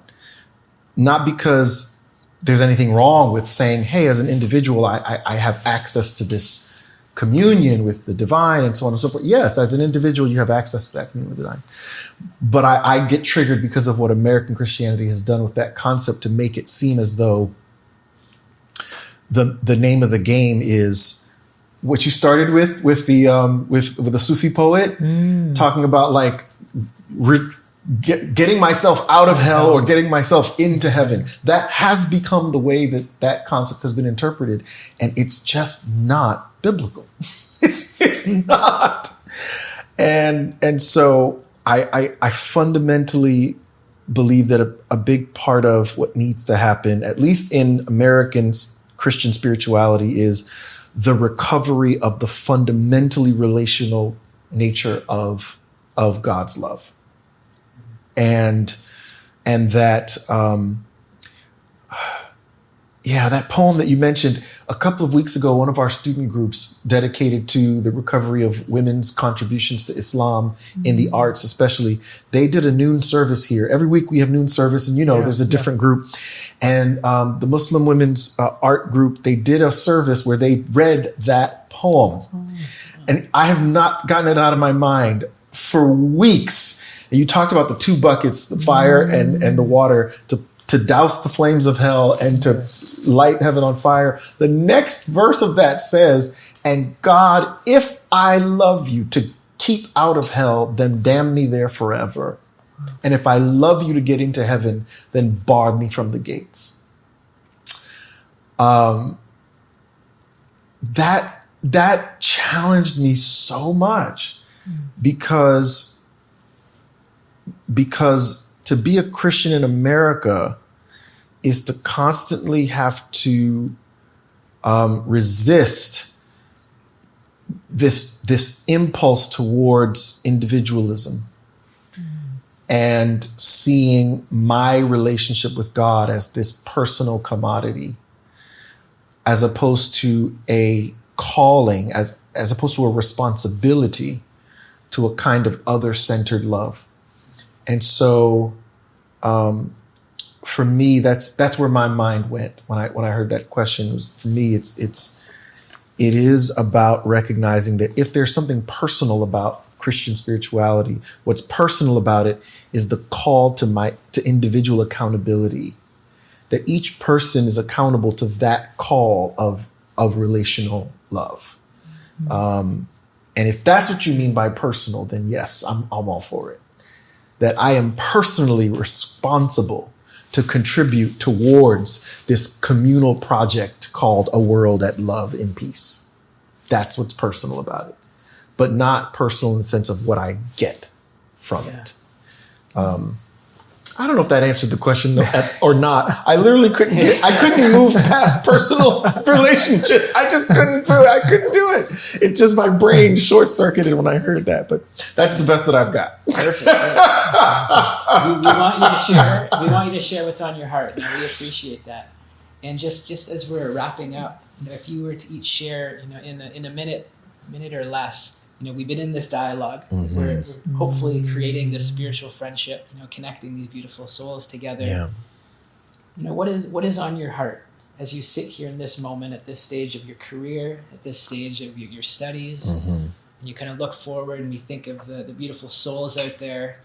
not because there's anything wrong with saying, hey, as an individual, I have access to this communion with the divine and so on and so forth. Yes, as an individual, you have access to that communion with the divine. But I get triggered because of what American Christianity has done with that concept to make it seem as though the name of the game is what you started with the Sufi poet, talking about like getting myself out of hell or getting myself into heaven. That has become the way that concept has been interpreted, and it's just not biblical. It's not. And so I fundamentally believe that a big part of what needs to happen, at least in American Christian spirituality, is the recovery of the fundamentally relational nature of God's love. And that, that poem that you mentioned a couple of weeks ago, one of our student groups dedicated to the recovery of women's contributions to Islam in the arts, especially, they did a noon service here. Every week we have noon service, and there's a different group. And the Muslim women's art group, they did a service where they read that poem. And I have not gotten it out of my mind for weeks. And you talked about the two buckets, the fire and the water, to douse the flames of hell and to light heaven on fire. The next verse of that says, And God, if I love you to keep out of hell, then damn me there forever. And if I love you to get into heaven, then bar me from the gates. That challenged me so much because to be a Christian in America is to constantly have to resist this impulse towards individualism and seeing my relationship with God as this personal commodity, as opposed to a calling, as opposed to a responsibility to a kind of other-centered love. And so for me, that's where my mind went when I heard that question. It was, for me, it is about recognizing that if there's something personal about Christian spirituality, what's personal about it is the call to individual accountability, that each person is accountable to that call of relational love. And if that's what you mean by personal, then yes, I'm all for it. That I am personally responsible to contribute towards this communal project called A World at Love in Peace. That's what's personal about it, but not personal in the sense of what I get from it. I don't know if that answered the question or not. I literally couldn't move past personal relationship. I couldn't do it. It just, my brain short circuited when I heard that, but that's the best that I've got. Perfect. We want you to share what's on your heart. And we appreciate that. And just as we're wrapping up, if you were to each share, in a minute or less, we've been in this dialogue. Mm-hmm. We're hopefully creating this spiritual friendship, connecting these beautiful souls together. Yeah. What is on your heart as you sit here in this moment, at this stage of your career, at this stage of your studies, Mm-hmm. and you kind of look forward and you think of the beautiful souls out there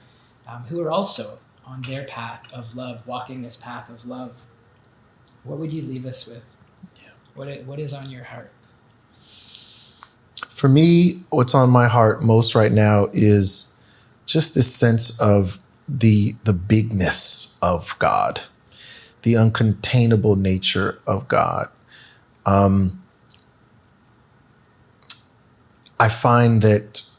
who are also on their path of love, walking this path of love. What would you leave us with? Yeah. What is on your heart? For me, what's on my heart most right now is just this sense of the bigness of God, the uncontainable nature of God. I find that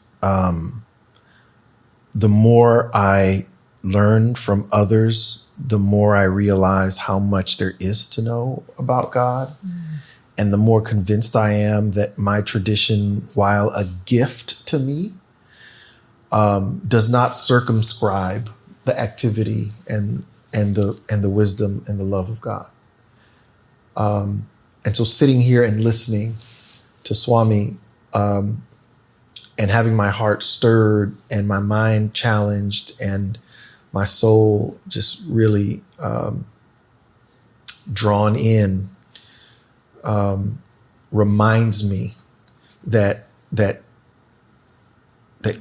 the more I learn from others, the more I realize how much there is to know about God. And the more convinced I am that my tradition, while a gift to me, does not circumscribe the activity and the wisdom and the love of God. And so sitting here and listening to Swami and having my heart stirred and my mind challenged and my soul just really drawn in, reminds me that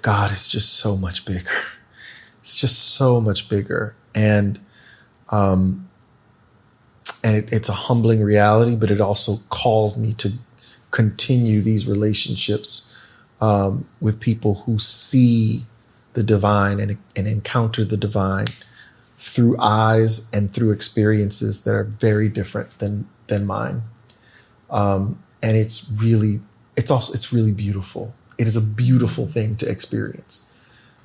God is just so much bigger. It's just so much bigger, and it's a humbling reality, but it also calls me to continue these relationships with people who see the divine and encounter the divine through eyes and through experiences that are very different than mine. And it's really beautiful. It is a beautiful thing to experience,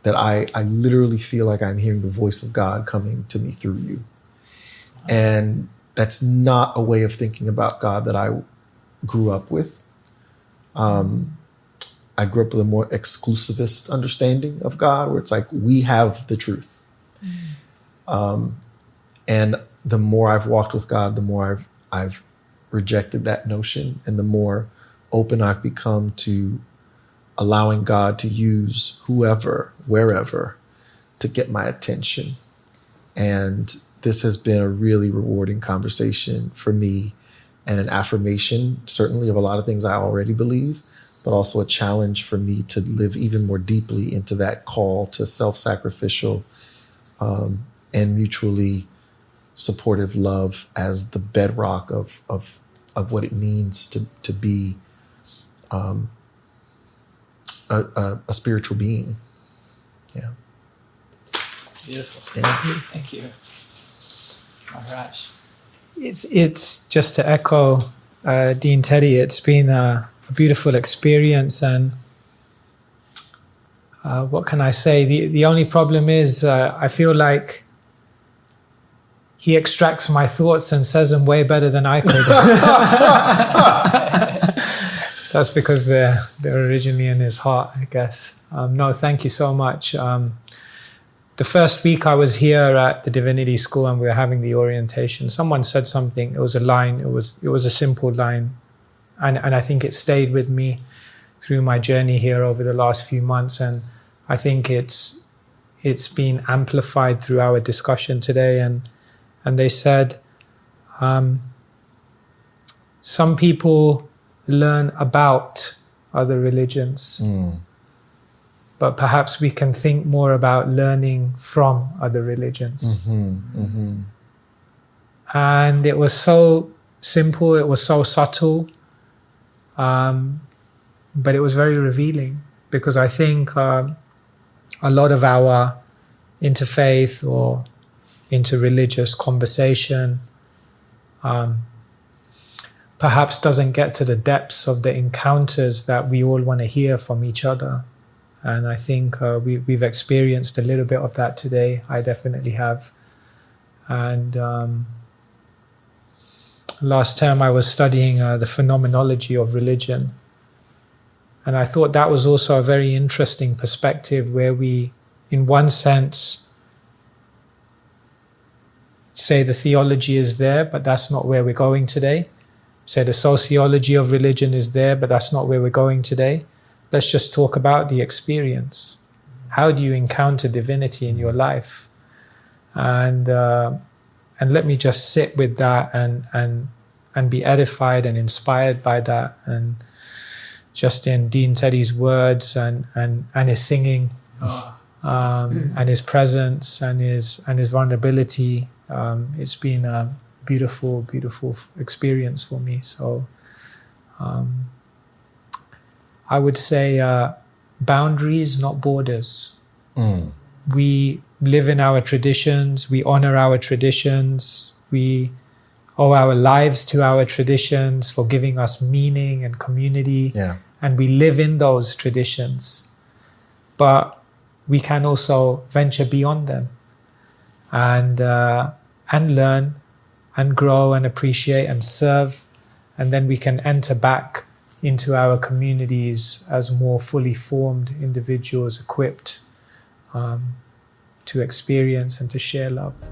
that I literally feel like I'm hearing the voice of God coming to me through you. And that's not a way of thinking about God that I grew up with. I grew up with a more exclusivist understanding of God, where it's like, we have the truth. And the more I've walked with God, the more I've rejected that notion, and the more open I've become to allowing God to use whoever, wherever, to get my attention. And this has been a really rewarding conversation for me, and an affirmation, certainly, of a lot of things I already believe, but also a challenge for me to live even more deeply into that call to self-sacrificial and mutually supportive love as the bedrock of what it means to be a spiritual being. Yeah. Beautiful. Yeah. Thank you. Maharaj. It's just to echo Dean Teddy, it's been a beautiful experience, and what can I say? The only problem is I feel like he extracts my thoughts and says them way better than I could. That's because they're originally in his heart, I guess. No, thank you so much. The first week I was here at the Divinity School and we were having the orientation, someone said something. It was a line. It was a simple line, and I think it stayed with me through my journey here over the last few months. And I think it's been amplified through our discussion today. And they said, some people learn about other religions, but perhaps we can think more about learning from other religions. And it was so simple, it was so subtle, but it was very revealing, because I think a lot of our interfaith or interreligious conversation perhaps doesn't get to the depths of the encounters that we all want to hear from each other. And I think we've experienced a little bit of that today. I definitely have. And last term I was studying the phenomenology of religion. And I thought that was also a very interesting perspective, where we, in one sense, say the theology is there, but that's not where we're going today. Say the sociology of religion is there, but that's not where we're going today. Let's just talk about the experience. How do you encounter divinity in your life? And let me just sit with that and be edified and inspired by that. And just in Dean Teddy's words and his singing, and his presence and his vulnerability, it's been a beautiful, beautiful experience for me. So I would say boundaries, not borders. We live in our traditions, we honor our traditions, we owe our lives to our traditions for giving us meaning and community, and we live in those traditions. But we can also venture beyond them and learn and grow and appreciate and serve, and then we can enter back into our communities as more fully formed individuals, equipped to experience and to share love.